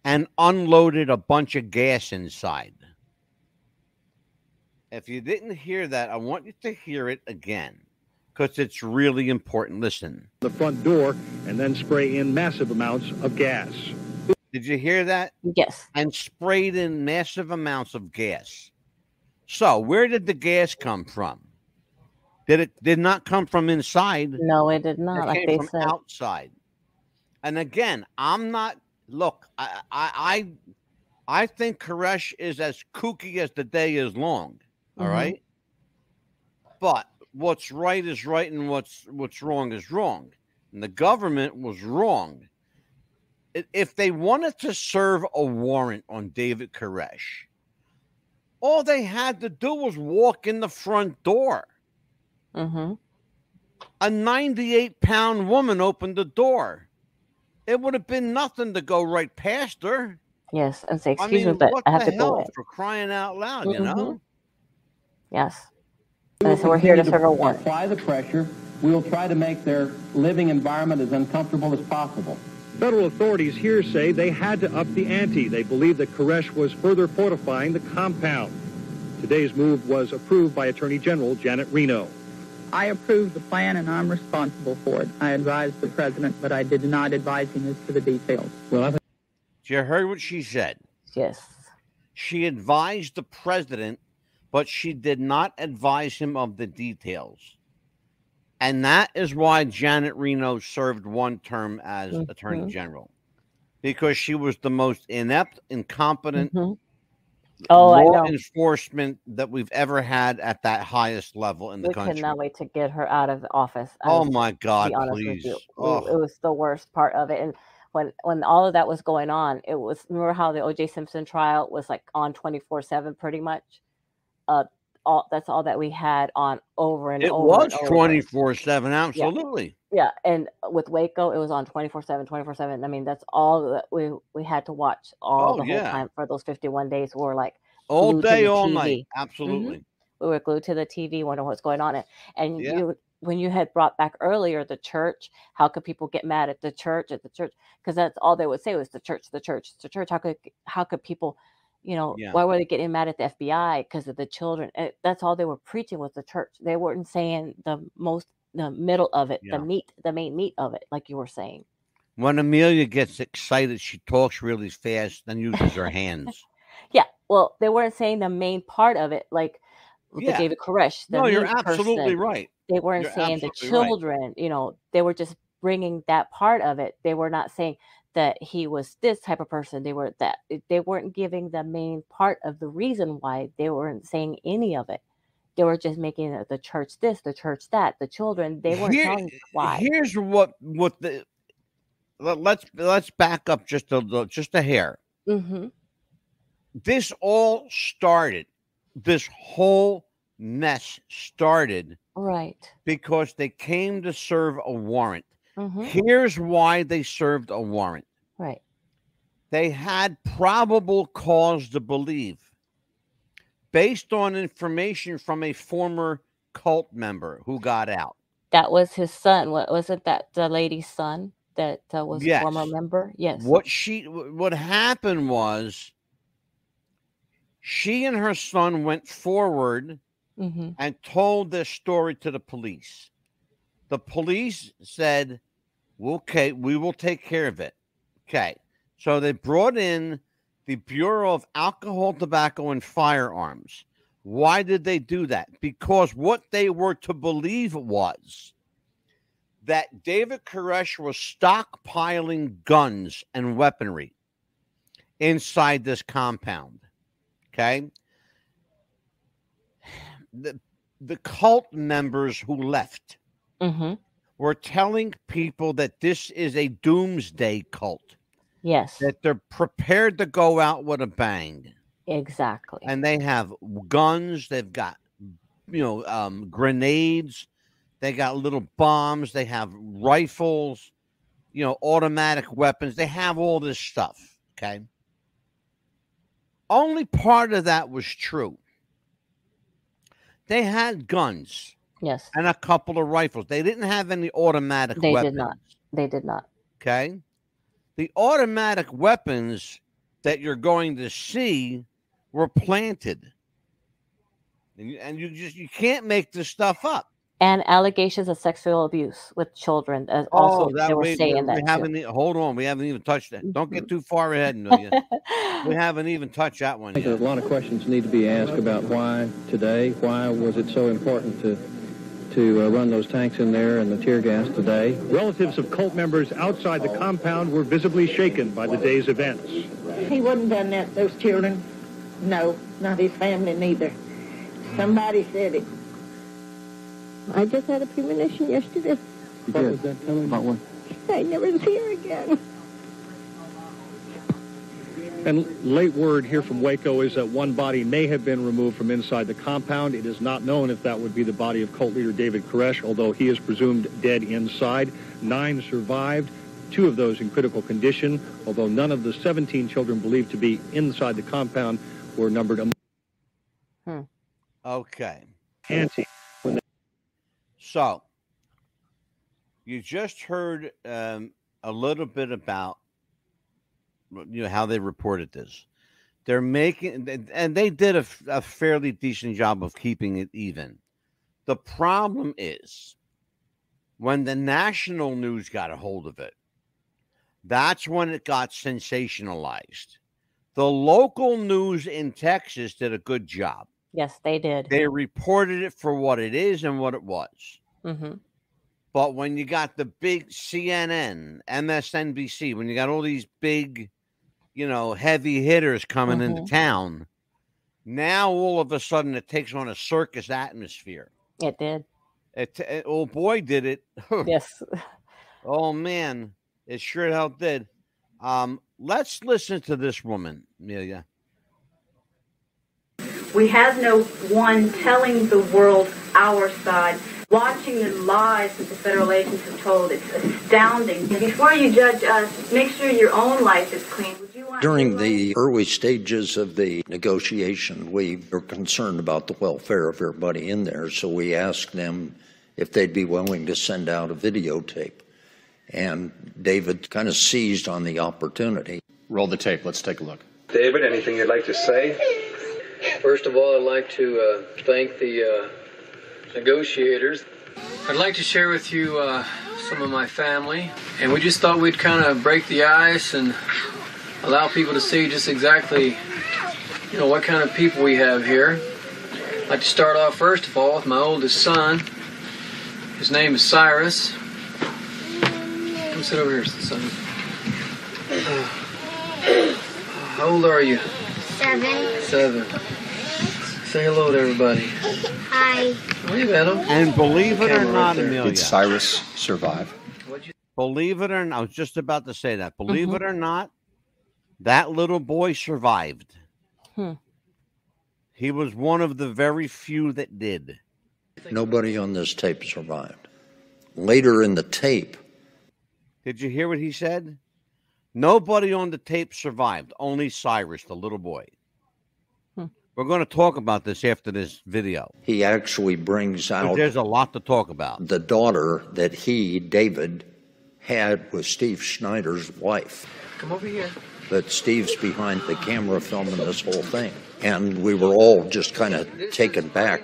and unloaded a bunch of gas inside. If you didn't hear that, I want you to hear it again because it's really important. Listen. The front door and then spray in massive amounts of gas. Did you hear that? Yes. And sprayed in massive amounts of gas. So where did the gas come from? Did not come from inside. No, it did not. It came from outside. And again, I'm not. Look, I think Koresh is as kooky as the day is long. All right, but what's right is right, and what's wrong is wrong. And the government was wrong. If they wanted to serve a warrant on David Koresh, all they had to do was walk in the front door. A 98-pound woman opened the door. It would have been nothing to go right past her. Yes, and say, excuse me, but I have to go in. For crying out loud, you know? Yes. And so we're here to serve a warrant. Apply the pressure. We will try to make their living environment as uncomfortable as possible. Federal authorities here say they had to up the ante. They believe that Koresh was further fortifying the compound. Today's move was approved by Attorney General Janet Reno. I approved the plan, and I'm responsible for it. I advised the president, but I did not advise him as to the details. You heard what she said. Yes. She advised the president, but she did not advise him of the details. And that is why Janet Reno served one term as Attorney General, because she was the most inept, incompetent law enforcement that we've ever had at that highest level in the country. We cannot wait to get her out of office. Oh my God, please. It was the worst part of it. And when all of that was going on, it was, remember how the O.J. Simpson trial was like on 24/7 pretty much? That's all that we had on over and over. It was 24/7, absolutely. Yeah, and with Waco, it was on 24/7, 24/7. I mean, that's all that we had to watch whole time for those 51 days. We were like all day, all night. Absolutely. We were glued to the TV, wondering what's going on. And when you had brought back earlier the church, how could people get mad at the church? Because that's all they would say was the church, the church, the church. How could people, why were they getting mad at the FBI? Because of the children. That's all they were preaching was the church. They weren't saying the middle of it, the main meat of it, like you were saying. When Amelia gets excited, she talks really fast and uses her hands. Yeah, well, they weren't saying the main part of it, like the David Koresh. No, you're absolutely right. They weren't saying the children, they were just bringing that part of it. They were not saying that he was this type of person. They weren't giving the main part of the reason why. They weren't saying any of it. They were just making the church this, the church that, the children. They weren't telling why. Here's let's back up just a hair. Mm-hmm. This all started. This whole mess started because they came to serve a warrant. Mm-hmm. Here's why they served a warrant. Right. They had probable cause to believe, based on information from a former cult member who got out. That was his son. Wasn't that the lady's son that was a former member? Yes. What happened was she and her son went forward and told their story to the police. The police said, okay, we will take care of it. Okay. So they brought in the Bureau of Alcohol, Tobacco, and Firearms. Why did they do that? Because what they were to believe was that David Koresh was stockpiling guns and weaponry inside this compound. Okay. The cult members who left were telling people that this is a doomsday cult. Yes. That they're prepared to go out with a bang. Exactly. And they have guns. They've got, grenades. They got little bombs. They have rifles, automatic weapons. They have all this stuff. Okay. Only part of that was true. They had guns. Yes. And a couple of rifles. They didn't have any automatic weapons. They did not. Okay. The automatic weapons that you're going to see were planted. And you can't make this stuff up. And allegations of sexual abuse with children. They were saying that. Hold on. We haven't even touched that. Don't get too far ahead, Amelia. We haven't even touched that one yet. A lot of questions need to be asked about why today. Why was it so important to run those tanks in there and the tear gas today? Relatives of cult members outside the compound were visibly shaken by the day's events. He wouldn't have done that to those children. No, not his family neither. Somebody said it. I just had a premonition yesterday. What was that telling about what? I never see her again. And late word here from Waco is that one body may have been removed from inside the compound. It is not known if that would be the body of cult leader David Koresh, although he is presumed dead inside. 9 survived, 2 of those in critical condition, although none of the 17 children believed to be inside the compound were numbered. Okay. Nancy. So, you just heard a little bit about how they reported this. They're making, and they did a fairly decent job of keeping it even. The problem is when the national news got a hold of it, that's when it got sensationalized. The local news in Texas did a good job. Yes, they did. They reported it for what it is and what it was. Mm-hmm. But when you got the big CNN, MSNBC, when you got all these big, heavy hitters coming into town, now all of a sudden it takes on a circus atmosphere. It did. Oh boy, did it. Yes. Oh man, it sure hell did. Let's listen to this woman, Amelia. We have no one telling the world our side. Watching the lies that the federal agents have told, it's astounding. Before you judge us, make sure your own life is clean. During the early stages of the negotiation, we were concerned about the welfare of everybody in there, so we asked them if they'd be willing to send out a videotape. And David kind of seized on the opportunity. Roll the tape. Let's take a look. David, anything you'd like to say? First of all, I'd like to thank the negotiators. I'd like to share with you some of my family, and we just thought we'd kind of break the ice and allow people to see just exactly, what kind of people we have here. I'd like to start off first of all with my oldest son. His name is Cyrus. Come sit over here, son. How old are you? 7. 7. Say hello to everybody. Hi. Wave at them. And believe it or not, Amelia, did Cyrus survive? Believe it or not, I was just about to say that. Believe it or not, that little boy survived. He was one of the very few that did. Nobody on this tape survived. Later in the tape. Did you hear what he said? Nobody on the tape survived. Only Cyrus, the little boy. We're going to talk about this after this video. He actually brings out... There's a lot to talk about. The daughter that he, David, had with Steve Schneider's wife. Come over here. But Steve's behind the camera filming this whole thing. And we were all just kind of taken back.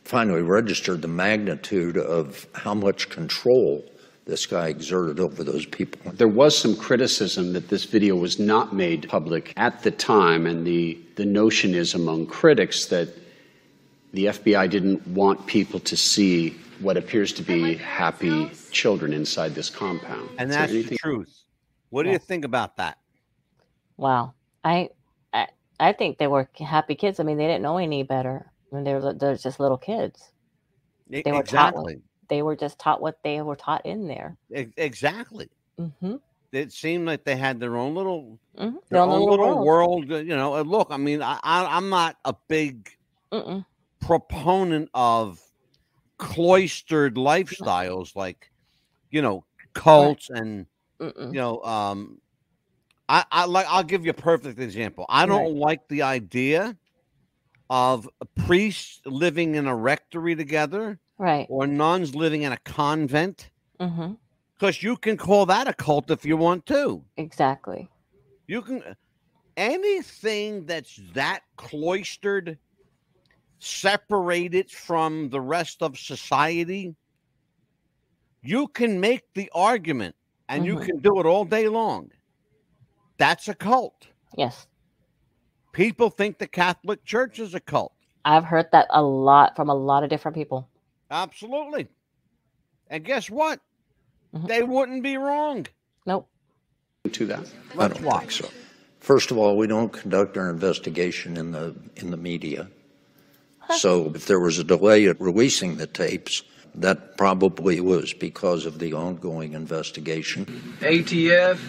Finally registered the magnitude of how much control this guy exerted over those people. There was some criticism that this video was not made public at the time, and the notion is among critics that the FBI didn't want people to see what appears to be happy children inside this compound. And that's the truth. What do you think about that? Wow. I think they were happy kids. I mean, they didn't know any better. I mean, they're just little kids. They were exactly. They were just taught what they were taught in there. Exactly. It seemed like they had their own little, their own little world. Look, I mean, I'm not a big proponent of cloistered lifestyles like, cults and, I'll give you a perfect example. I don't like the idea of priests living in a rectory together. Right. Or nuns living in a convent. Because you can call that a cult if you want to. Exactly. You can. Anything that's that cloistered, separated from the rest of society, you can make the argument, and you can do it all day long. That's a cult. Yes. People think the Catholic Church is a cult. I've heard that a lot from a lot of different people. Absolutely. And guess what? They wouldn't be wrong. Nope. To that. I don't think so. First of all, we don't conduct our investigation in the media. So if there was a delay at releasing the tapes, that probably was because of the ongoing investigation. ATF,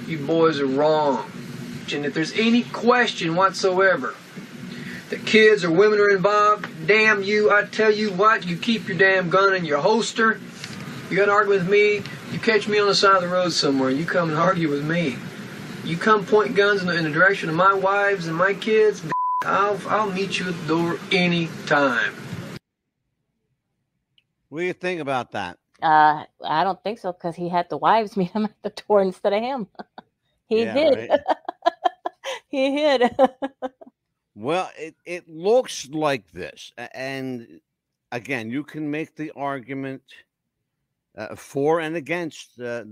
you boys are wrong. And if there's any question whatsoever that kids or women are involved, damn you, I tell you what, you keep your damn gun in your holster. You got to argue with me, you catch me on the side of the road somewhere, you come and argue with me. You come point guns in the direction of my wives and my kids, I'll meet you at the door any time. What do you think about that? I don't think so, because he had the wives meet him at the door instead of him. He hid. Right? He hid. Well, it looks like this, and again, you can make the argument for and against the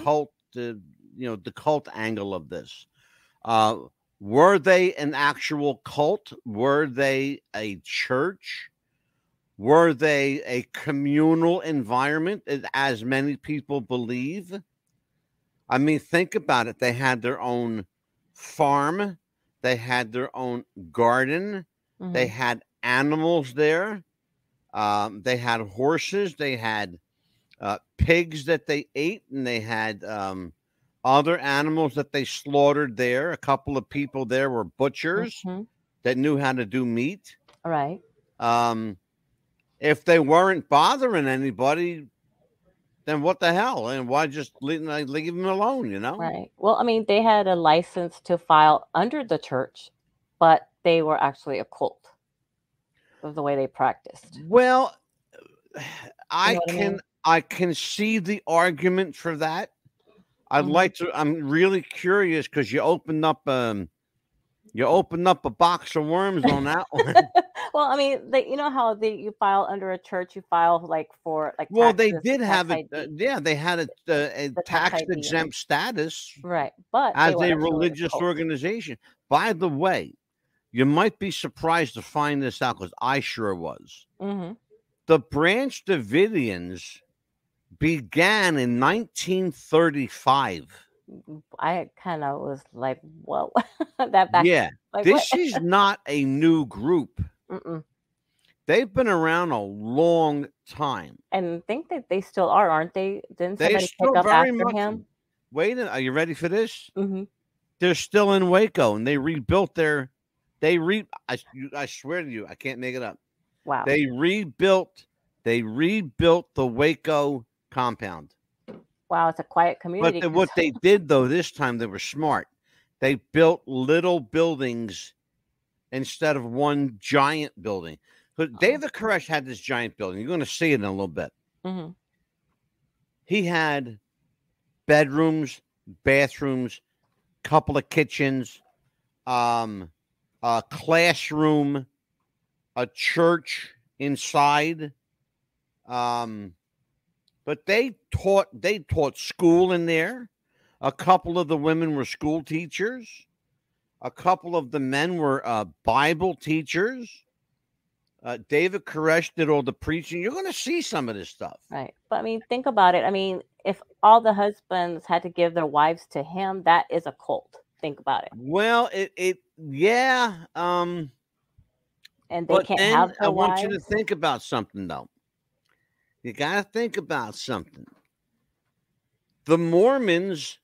cult, the cult angle of this. Were they an actual cult? Were they a church? Were they a communal environment, as many people believe? I mean, think about it. They had their own farm. They had their own garden. Mm-hmm. They had animals there. They had horses. They had pigs that they ate, and they had other animals that they slaughtered there. A couple of people there were butchers that knew how to do meat. All right. If they weren't bothering anybody, then what the hell? And why just leave them alone, you know? Right. Well, I mean, they had a license to file under the church, but they were actually a cult of the way they practiced. Well, I can see the argument for that. I'd like to. I'm really curious because you opened up a box of worms on that one. Well, I mean, you know how you file under a church, you file for taxes, well, they did have it. They had a tax exempt status, right? But as a religious organization. By the way, you might be surprised to find this out because I sure was. Mm-hmm. The Branch Davidians began in 1935. I kind of was like, whoa. That back. Yeah, like, this is not a new group. Mm-mm. They've been around a long time. And I think that they still are, aren't they? Didn't somebody pick up after him? Wait, are you ready for this? Mm-hmm. They're still in Waco, and they rebuilt I swear to you, I can't make it up. Wow. They rebuilt the Waco compound. Wow, it's a quiet community. But what they did, though, this time they were smart. They built little buildings instead of one giant building. But David Koresh had this giant building. You're going to see it in a little bit. Mm-hmm. He had bedrooms, bathrooms, couple of kitchens, a classroom, a church inside. But they taught school in there. A couple of the women were school teachers. A couple of the men were Bible teachers. David Koresh did all the preaching. You're going to see some of this stuff. Right. But I mean, think about it. I mean, if all the husbands had to give their wives to him, that is a cult. Think about it. Well, yeah. And they can't have their I wives. want you to think about something, though. You got to think about something. The Mormons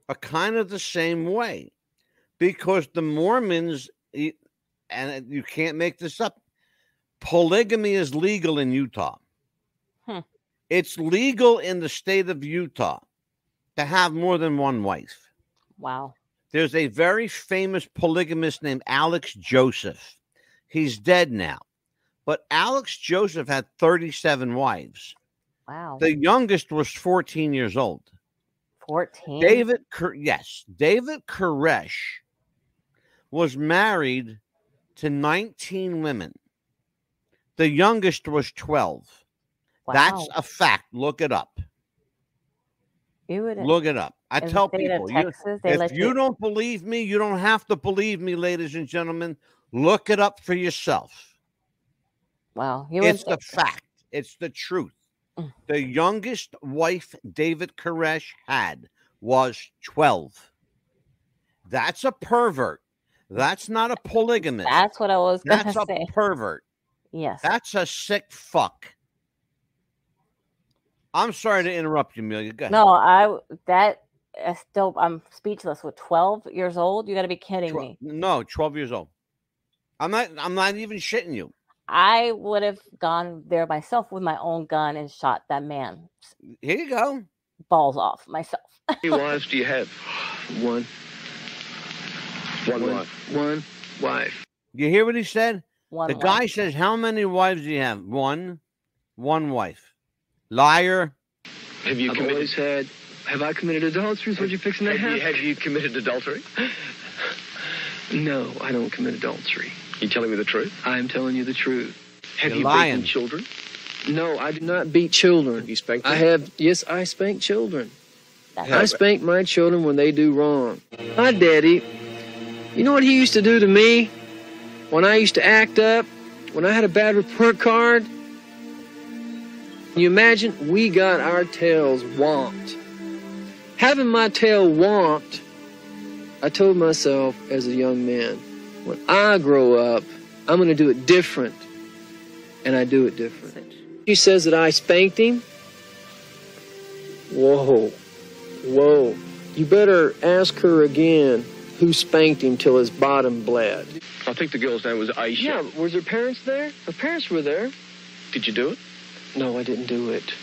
are kind of the same way because the Mormons, and you can't make this up, polygamy is legal in Utah. It's legal in the state of Utah to have more than one wife. Wow. There's a very famous polygamist named Alex Joseph. He's dead now. But Alex Joseph had 37 wives. Wow. The youngest was 14 years old. 14? David Koresh was married to 19 women. The youngest was 12. Wow. That's a fact. Look it up. Look it up. I tell people, if you don't believe me, you don't have to believe me, ladies and gentlemen. Look it up for yourself. Wow. It's the fact. It's the truth. The youngest wife David Koresh had was 12. That's a pervert. That's not a polygamist. That's what I was going to say. That's a pervert. Yes. That's a sick fuck. I'm sorry to interrupt you, Amelia. Go ahead. No, I'm speechless. With 12 years old, you got to be kidding me. No, 12 years old. I'm not even shitting you. I would have gone there myself with my own gun and shot that man. Here you go. Balls off myself. How many wives do you have? One. One wife. You hear what he said? One wife. Guy says, how many wives do you have? One wife. Liar. Have I committed adultery? Is what you're fixing to have? Have you committed adultery? No, I don't commit adultery. You telling me the truth? I'm telling you the truth. Have you beaten children? No, I do not beat children. Have you spanked them? Yes, I spank children. I spank my children when they do wrong. My daddy You know what he used to do to me when I used to act up, when I had a bad report card? Can you imagine? We got our tails womped. Having my tail womped, I told myself as a young man, when I grow up, I'm going to do it different. And I do it different. She says that I spanked him. Whoa. Whoa. You better ask her again who spanked him till his bottom bled. I think the girl's name was Aisha. Yeah, was her parents there? Her parents were there. Did you do it? No, I didn't do it.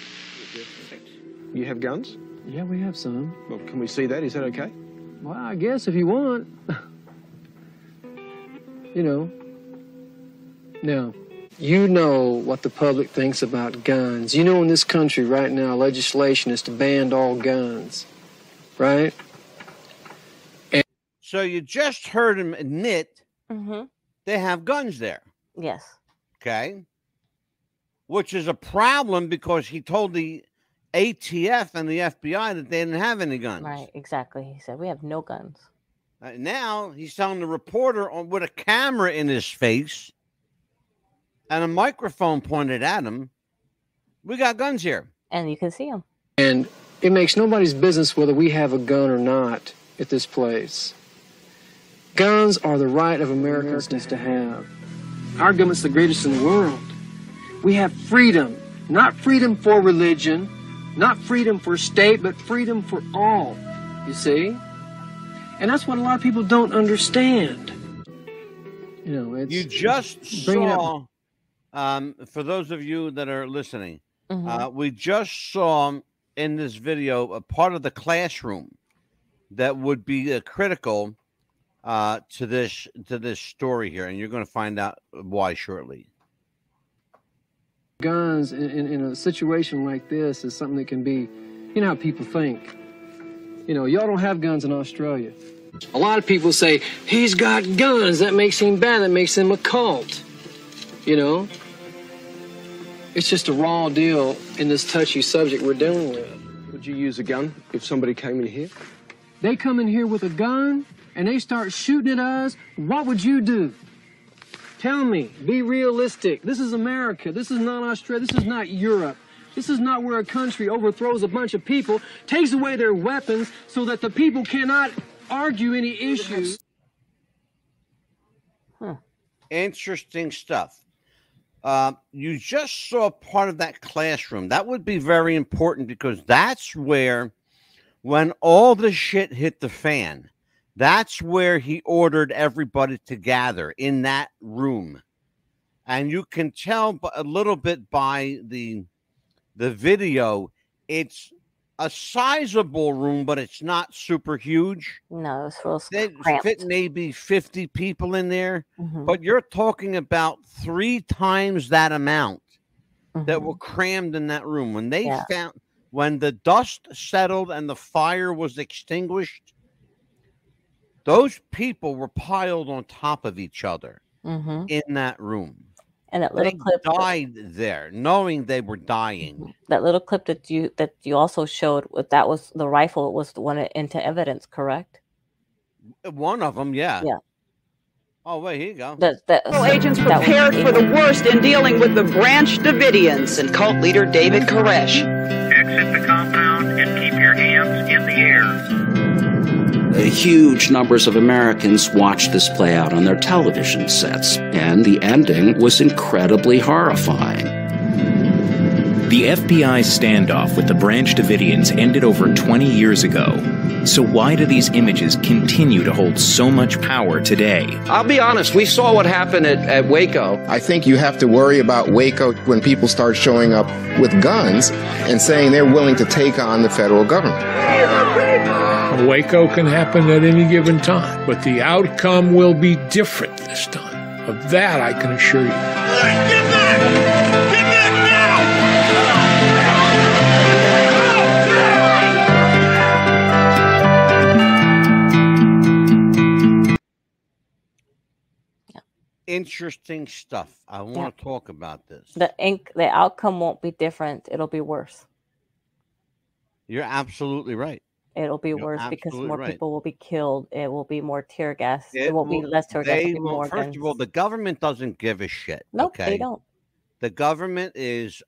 You have guns? Yeah, we have some. Well, can we see that? Is that okay? Well, I guess if you want. You know. Now, you know what the public thinks about guns. You know in this country right now, legislation is to ban all guns. Right? So you just heard him admit they have guns there. Yes. Okay. Which is a problem because he told the ATF and the FBI that they didn't have any guns. Right, exactly. He said, we have no guns. Now he's telling the reporter with a camera in his face and a microphone pointed at him, we got guns here. And you can see them. And it makes nobody's business whether we have a gun or not at this place. Guns are the right of Americans to have. Our government's the greatest in the world. We have freedom, not freedom for religion, not freedom for state, but freedom for all, you see? And that's what a lot of people don't understand. You know, it's... You just saw, for those of you that are listening, we just saw in this video a part of the classroom that would be critical to this story here, and you're going to find out why shortly. Guns in a situation like this is something that can be, you know how people think. You know, y'all don't have guns in Australia. A lot of people say, he's got guns, that makes him bad, that makes him a cult. You know? It's just a raw deal in this touchy subject we're dealing with. Would you use a gun if somebody came in here? They come in here with a gun and they start shooting at us, what would you do? Tell me, be realistic. This is America. This is not Australia. This is not Europe. This is not where a country overthrows a bunch of people, takes away their weapons so that the people cannot argue any issues. Interesting stuff. You just saw part of that classroom. That would be very important because that's where, when all the shit hit the fan, that's where he ordered everybody to gather in that room. And you can tell a little bit by the video, it's a sizable room, but it's not super huge. No, it's real cramped. Fit maybe 50 people in there, but you're talking about 3 times that amount that were crammed in that room. When they when the dust settled and the fire was extinguished, those people were piled on top of each other in that room. And that little clip died there, knowing they were dying. That little clip that you also showed, that was the rifle was the one into evidence, correct? One of them, yeah. Yeah. Oh, wait, here you go. Agents prepared for the worst in dealing with the Branch Davidians and cult leader David Koresh. Exit the compound and keep your hands in the air. Huge numbers of Americans watched this play out on their television sets, and the ending was incredibly horrifying. The FBI standoff with the Branch Davidians ended over 20 years ago. So why do these images continue to hold so much power today? I'll be honest, we saw what happened at Waco. I think you have to worry about Waco when people start showing up with guns and saying they're willing to take on the federal government. Waco can happen at any given time, but the outcome will be different this time. Of that, I can assure you. Get back! Get back now! Interesting stuff. I want to talk about this. The outcome won't be different. It'll be worse. You're absolutely right. It'll be worse because more people will be killed. It will be more tear gas. It won't be less tear gas. It will be more first guns. of all, the government doesn't give a shit. Nope, they don't. The government is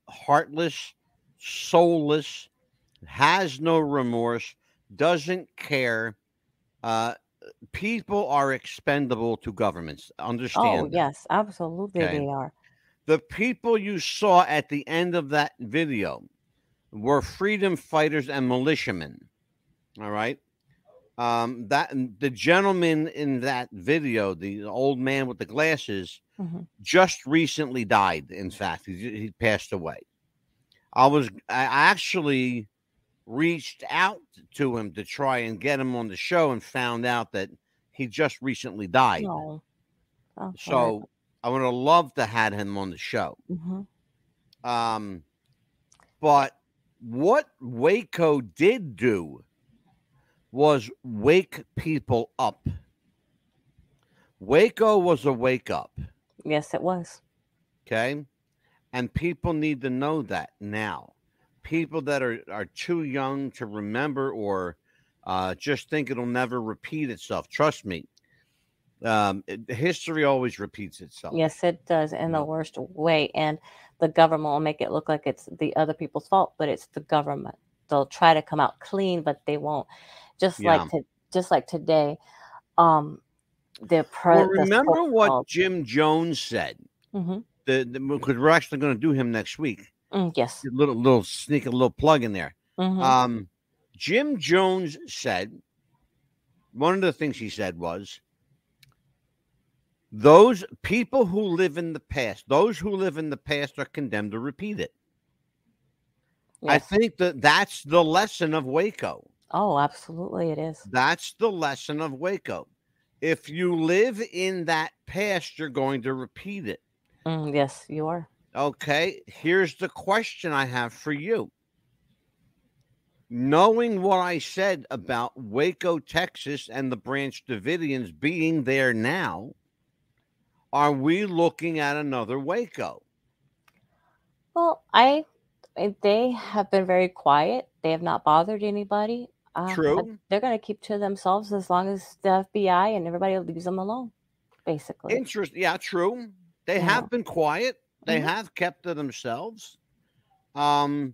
heartless, soulless, has no remorse, doesn't care. People are expendable to governments. Understand? Oh, yes, absolutely they are. The people you saw at the end of that video were freedom fighters and militiamen. All right. That the gentleman in that video, the old man with the glasses, just recently died. In fact, he passed away. I actually reached out to him to try and get him on the show and found out that he just recently died. No. So I would have loved to have him on the show. But what Waco did do was wake people up. Waco was a wake up. Yes, it was. Okay. And people need to know that now. People that are too young to remember or just think it'll never repeat itself. Trust me. History always repeats itself. Yes, it does in the worst way. And the government will make it look like it's the other people's fault, but it's the government. They'll try to come out clean, but they won't. Just like today, remember what Jim Jones said. Because we're actually going to do him next week. Yes, little sneak a little plug in there. Jim Jones said one of the things he said was, those people who live in the past, are condemned to repeat it. Yes. I think that's the lesson of Waco. Oh, absolutely it is. That's the lesson of Waco. If you live in that past, you're going to repeat it. Yes, you are. Okay, here's the question I have for you. Knowing what I said about Waco, Texas, and the Branch Davidians being there now, are we looking at another Waco? Well, they have been very quiet. They have not bothered anybody. True. They're going to keep to themselves as long as the FBI and everybody leaves them alone, basically. Interesting. Yeah, true. They have been quiet. They have kept to themselves. I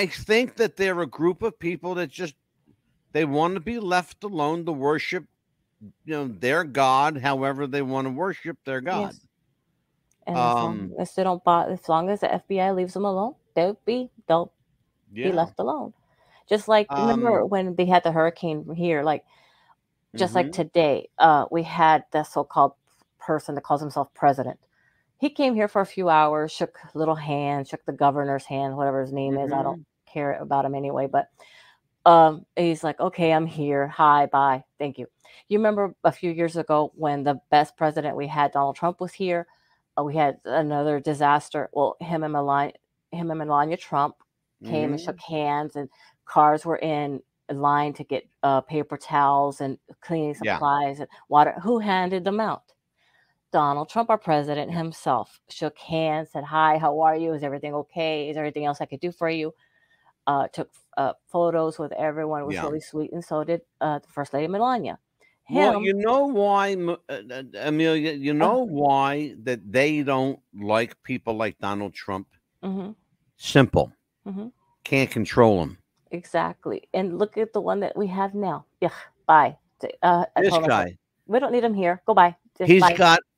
think that they're a group of people that they want to be left alone to worship, their God, however they want to worship their God. Yes. And as long as the FBI leaves them alone, they'll be left alone. Just like remember when they had the hurricane here, like just like today, we had the so-called person that calls himself president. He came here for a few hours, shook little hands, shook the governor's hand, whatever his name is. I don't care about him anyway, but he's like, okay, I'm here. Hi, bye. Thank you. You remember a few years ago when the best president we had, Donald Trump, was here? We had another disaster. Well, him and Melania Trump came and shook hands, and cars were in line to get paper towels and cleaning supplies and water. Who handed them out? Donald Trump, our president himself, shook hands, said, hi, how are you? Is everything okay? Is there anything else I could do for you? Took photos with everyone. It was really sweet. And so did the First Lady Melania. Well, you know why, Amelia, why that they don't like people like Donald Trump? Simple. Can't control him. Exactly. And look at the one that we have now. Yeah, bye. This guy. We don't need him here. Go bye. Just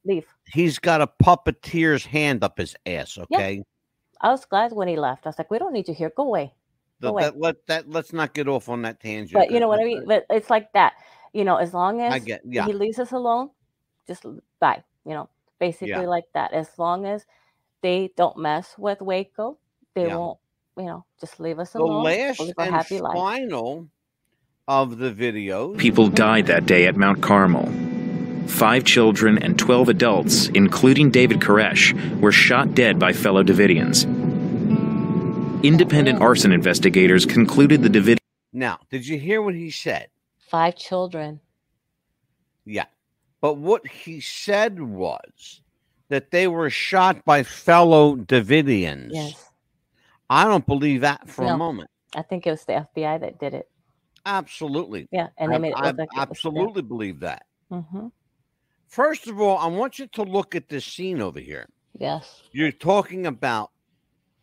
leave. He's got a puppeteer's hand up his ass, okay? Yep. I was glad when he left. I was like, we don't need you here. Go away. Let's not get off on that tangent. But you know what I mean? But it's like that. As long as he leaves us alone, just bye. Basically like that. As long as they don't mess with Waco, they won't, just leave us alone. The last and final of the videos. People died that day at Mount Carmel. 5 children and 12 adults, including David Koresh, were shot dead by fellow Davidians. Independent arson investigators concluded the Davidians. Now, did you hear what he said? 5 children. Yeah. But what he said was that they were shot by fellow Davidians. Yes. I don't believe that for a moment. I think it was the FBI that did it. Absolutely. Yeah, and they made it I look like absolutely believe that. Mm-hmm. First of all, I want you to look at this scene over here. Yes. You're talking about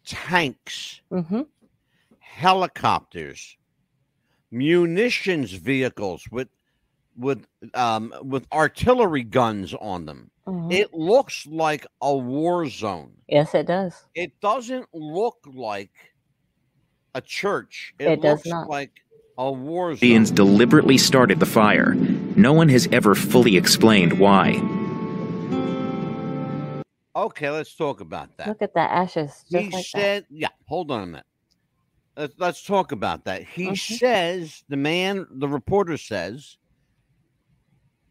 tanks, Mm-hmm. helicopters, munitions vehicles with artillery guns on them. Mm-hmm. It looks like a war zone. Yes, it does. It doesn't look like a church. It looks does not. like a war zone. Davidians deliberately started the fire. No one has ever fully explained why. Okay, let's talk about that. Look at that ashes. He said, yeah, hold on a minute. Let's talk about that. He says, the reporter says,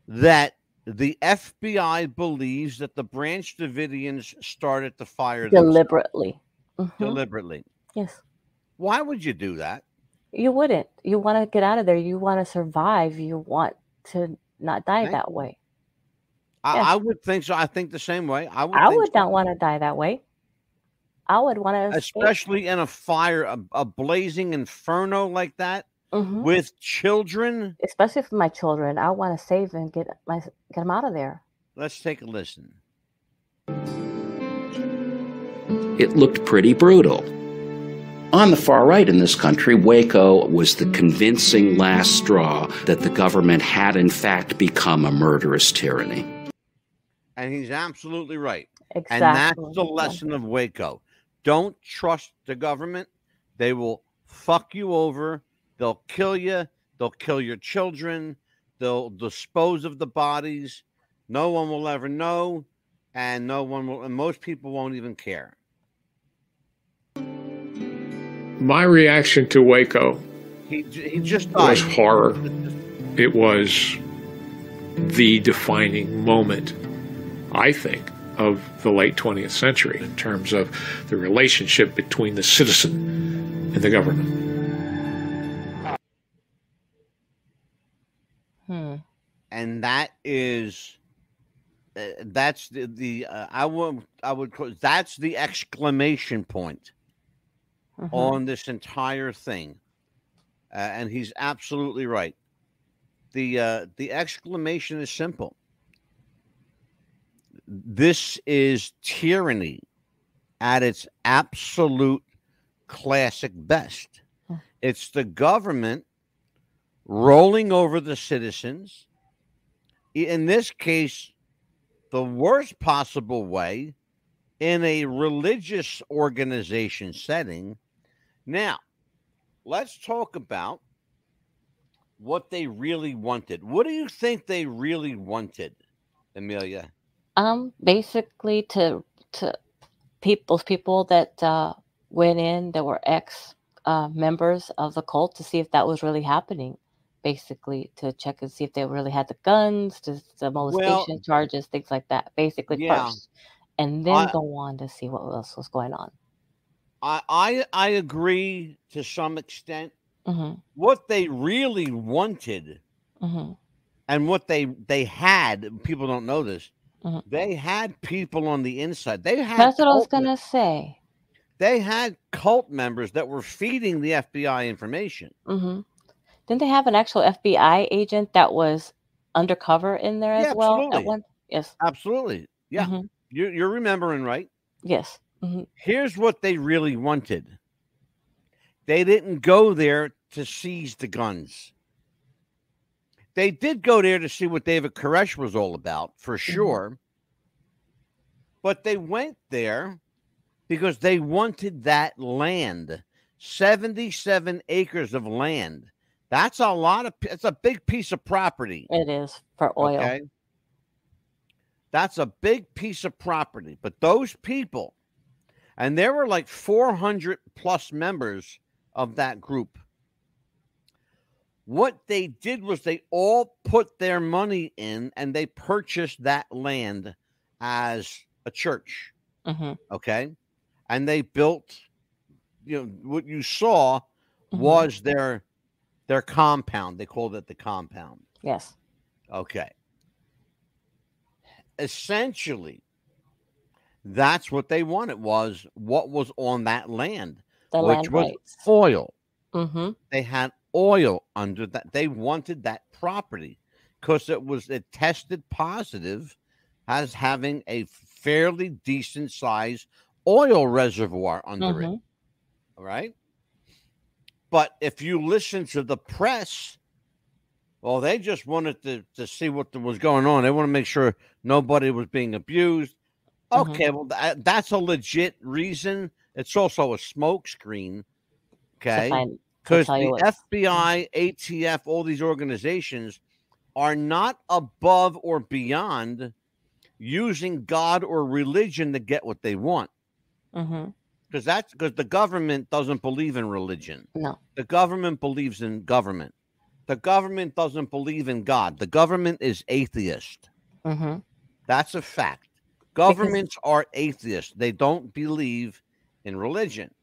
that the FBI believes that the Branch Davidians started the fire deliberately. Mm-hmm. Deliberately. Yes. Why would you do that? You wouldn't. You want to get out of there. You want to survive. You want to not die that way. I would think so. I think the same way. I would not want to die that way. I would want to escape. Especially in a fire, a blazing inferno like that, with children. Especially for my children. I want to save and get them out of there. Let's take a listen. It looked pretty brutal. On the far right in this country, Waco was the convincing last straw that the government had in fact become a murderous tyranny. And he's absolutely right. Exactly. And that's the lesson of Waco. Don't trust the government. They will fuck you over. They'll kill you. They'll kill your children. They'll dispose of the bodies. No one will ever know. And most people won't even care. My reaction to Waco he just died. Was horror. It was the defining moment, I think, of the late 20th century in terms of the relationship between the citizen and the government. And that is, that's I would call, that's the exclamation point on this entire thing. And he's absolutely right. The exclamation is simple. This is tyranny at its absolute classic best. It's the government rolling over the citizens. In this case, the worst possible way, in a religious organization setting. Now, let's talk about what they really wanted. What do you think they really wanted, Amelia? Basically to people that went in that were ex members of the cult to see if that was really happening. Basically to check and see if they really had the guns, the molestation charges, things like that. Basically first, and then go on to see what else was going on. I agree to some extent. What they really wanted, and what they had, people don't know this. They had people on the inside. That's what I was gonna say. They had cult members that were feeding the FBI information. Didn't they have an actual FBI agent that was undercover in there as well? Absolutely. At one? Yes. Absolutely. Yeah. You're remembering right. Yes. Here's what they really wanted. They didn't go there to seize the guns. They did go there to see what David Koresh was all about, for sure. But they went there because they wanted that land. 77 acres of land. That's a lot of, it's a big piece of property. It is for oil. Okay? That's a big piece of property. But those people, and there were like 400 plus members of that group. What they did was they all put their money in and they purchased that land as a church. Okay? And they built, what you saw was their compound. They called it the compound. Yes. Okay. Essentially, that's what they wanted, was what was on that land, which was oil. They had oil under that. They wanted that property because it tested positive as having a fairly decent size oil reservoir under it. All right. But if you listen to the press, well, they just wanted to see what was going on. They want to make sure nobody was being abused. Okay, well, that's a legit reason. It's also a smokescreen, okay? Because the FBI, ATF, all these organizations are not above or beyond using God or religion to get what they want. Because the government doesn't believe in religion. No. The government believes in government. The government doesn't believe in God. The government is atheist. That's a fact. Governments are atheists. They don't believe in religion.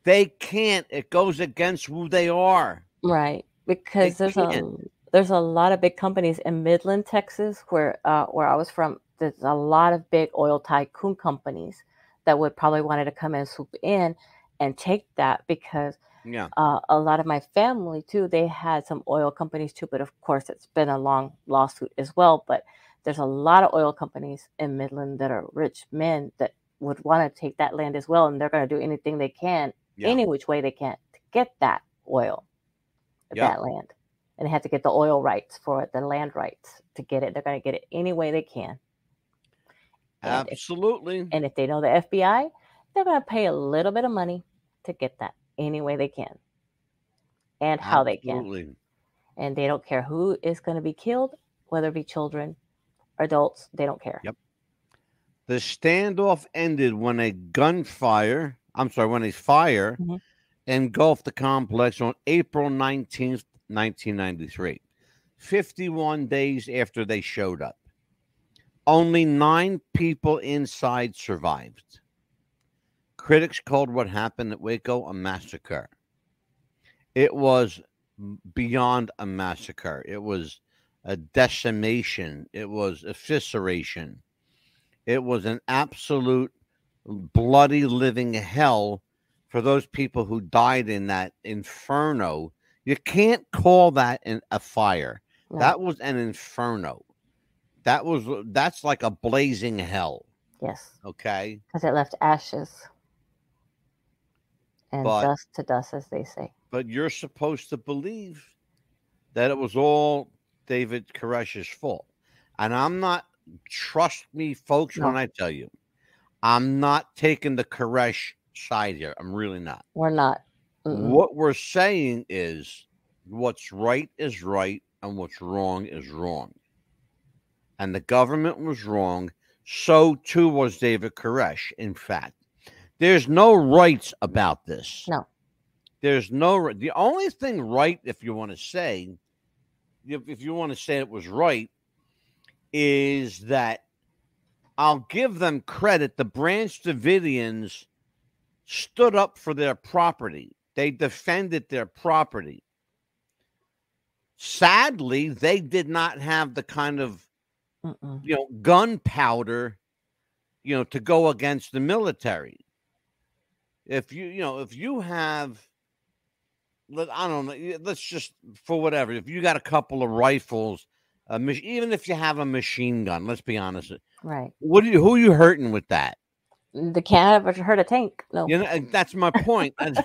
They can't. It goes against who they are. Right. Because there's a lot of big companies in Midland, Texas, where I was from. There's a lot of big oil tycoon companies that would probably wanted to come and swoop in and take that because a lot of my family too, they had some oil companies too, but of course it's been a long lawsuit as well. But there's a lot of oil companies in Midland that are rich men that would want to take that land as well, and they're going to do anything they can, any which way they can, to get that oil, that land. And they have to get the oil rights for it, the land rights to get it. They're going to get it any way they can. Absolutely. And if they know the FBI, they're going to pay a little bit of money to get that any way they can and how they can. And they don't care who is going to be killed, whether it be children, adults, they don't care. The standoff ended when a fire engulfed the complex on April 19th, 1993, 51 days after they showed up. Only 9 people inside survived. Critics called what happened at Waco a massacre. It was beyond a massacre. It was a decimation. It was evisceration. It was an absolute bloody living hell for those people who died in that inferno. You can't call that a fire. No. That was an inferno. That's like a blazing hell. Yes. Okay. Because it left ashes and dust to dust, as they say. But you're supposed to believe that it was all David Koresh's fault. And I'm not, trust me, folks, when I tell you, I'm not taking the Koresh side here. I'm really not. We're not. What we're saying is what's right is right and what's wrong is wrong. And the government was wrong. So too was David Koresh. In fact, there's no rights about this. No. There's no, the only thing right, if you want to say it was right, is that I'll give them credit. The Branch Davidians stood up for their property. They defended their property. Sadly, they did not have the kind of gunpowder, to go against the military. If you have, I don't know, let's just, for whatever, if you got a couple of rifles, even if you have a machine gun, let's be honest. Right. Who are you hurting with that? They can't ever hurt a tank. No. That's my point. That's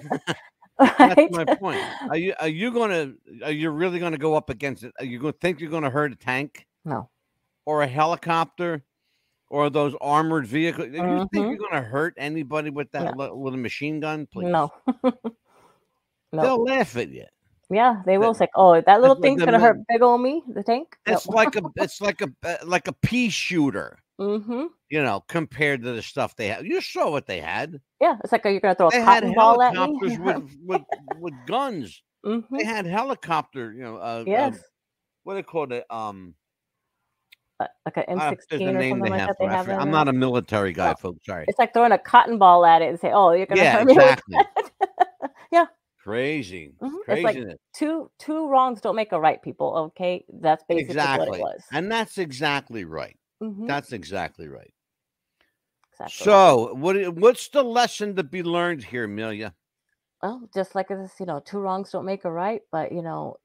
my point. Are you really gonna go up against it? Are you gonna think you're gonna hurt a tank? No. Or a helicopter, or those armored vehicles? Do you think you're gonna hurt anybody with that with a machine gun? Please. No. No. They'll laugh at you. Yeah, they will say, "Oh, that little thing's gonna hurt big old me." The tank. It's like a pea shooter. Compared to the stuff they had. You saw what they had. Yeah, it's like you're gonna throw a cotton ball at me. with guns. They had helicopter. Yes. What do they call it? Like an M16 or something like that. They have. I'm not a military guy, folks. Sorry. It's like throwing a cotton ball at it and say, "Oh, you're gonna hurt me." Exactly. Yeah. Crazy. It's like two wrongs don't make a right, people. Okay, that's basically what it was. And that's exactly right. That's exactly right. Exactly. So, what's the lesson to be learned here, Amelia? Well, just like this, two wrongs don't make a right. But,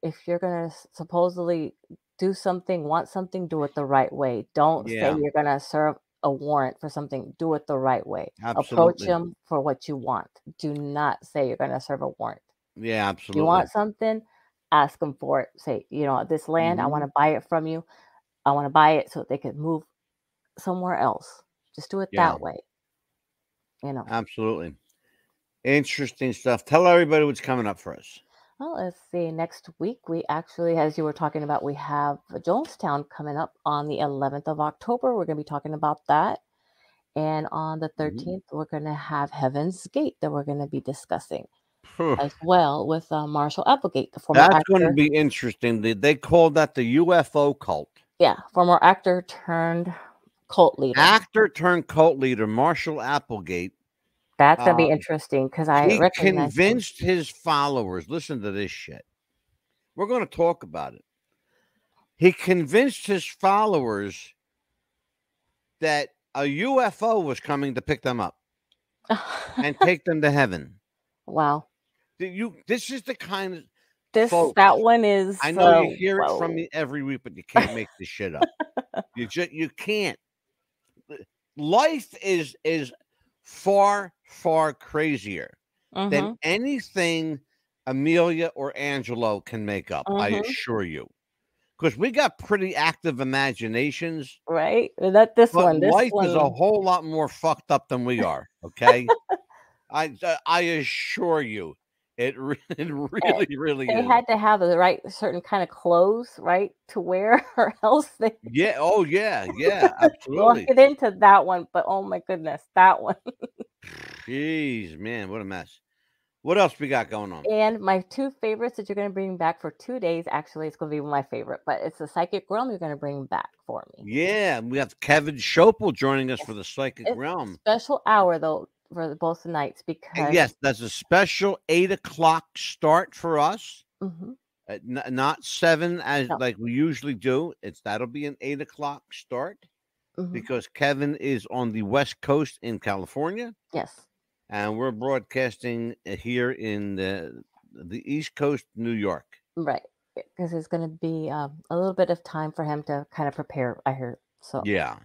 if you're going to supposedly do something, want something, do it the right way. Don't say you're going to serve a warrant for something. Do it the right way. Absolutely. Approach them for what you want. Do not say you're going to serve a warrant. Yeah, absolutely. You want something, ask them for it. Say, this land, I want to buy it from you. I want to buy it so they could move somewhere else. Just do it that way. Absolutely. Interesting stuff. Tell everybody what's coming up for us. Well, let's see. Next week, we actually, as you were talking about, we have Jonestown coming up on the 11th of October. We're going to be talking about that. And on the 13th, we're going to have Heaven's Gate that we're going to be discussing as well with Marshall Applegate, the former actor. That's going to be interesting. They called that the UFO cult. Yeah, former actor turned cult leader. Actor turned cult leader, Marshall Applegate. That's going to be interesting because he convinced his followers. Listen to this shit. We're going to talk about it. He convinced his followers that a UFO was coming to pick them up and take them to heaven. Wow. This is the kind of that one is. I know you hear it from me every week, but you can't make this shit up. You can't. Life is far crazier than anything Amelia or Angelo can make up. I assure you, because we got pretty active imaginations, right? Not this one. This life one is a whole lot more fucked up than we are. Okay, I assure you. It really is. They had to have the right certain kind of clothes, right, to wear, or else they. Yeah. Oh, yeah. Absolutely. We'll get into that one, but oh my goodness, that one. Jeez, man, what a mess. What else we got going on? And my two favorites that you're going to bring back for 2 days. Actually, it's going to be my favorite, but it's the Psychic Realm you're going to bring back for me. Yeah, we have Kevin Schopel joining us for the Psychic Realm. Special hour though. For both nights, because yes, that's a special 8 o'clock start for us. Not 7 as like we usually do. That'll be an 8 o'clock start because Kevin is on the West Coast in California. Yes, and we're broadcasting here in the East Coast, New York. Right, because it's going to be a little bit of time for him to kind of prepare. I heard so. Yeah.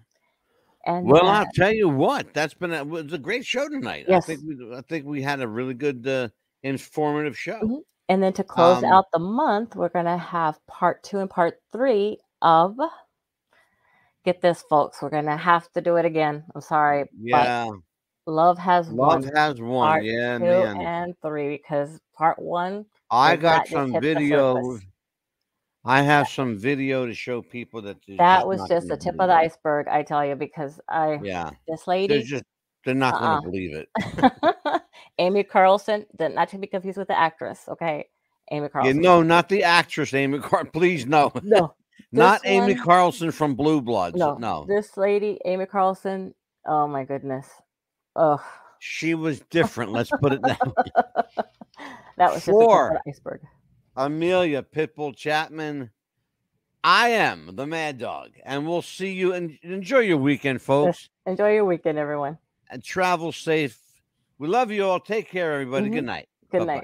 And well, I'll tell you what, it was a great show tonight. Yes. I think we had a really good, informative show. And then to close out the month, we're going to have part 2 and part 3 of. Get this, folks. We're going to have to do it again. I'm sorry. Yeah. But Love Has Won. Love Has Won. Part yeah, 2 man. and 3, because part 1. I got some video. I have some video to show people that was just the tip of the iceberg, I tell you, because this lady, they're not going to believe it. Amy Carlson, not to be confused with the actress, okay? Amy Carlson. No, not the actress, Amy Carlson. Please, no. No. Not Amy Carlson from Blue Bloods. No. This lady, Amy Carlson, oh my goodness. Oh. She was different, let's put it that way. That was just the tip of the iceberg. Amelia Pitbull Chapman, I am the Mad Dog, and we'll see you. And enjoy your weekend, folks. Yes. Enjoy your weekend, everyone. And travel safe. We love you all. Take care, everybody. Good night. Good night.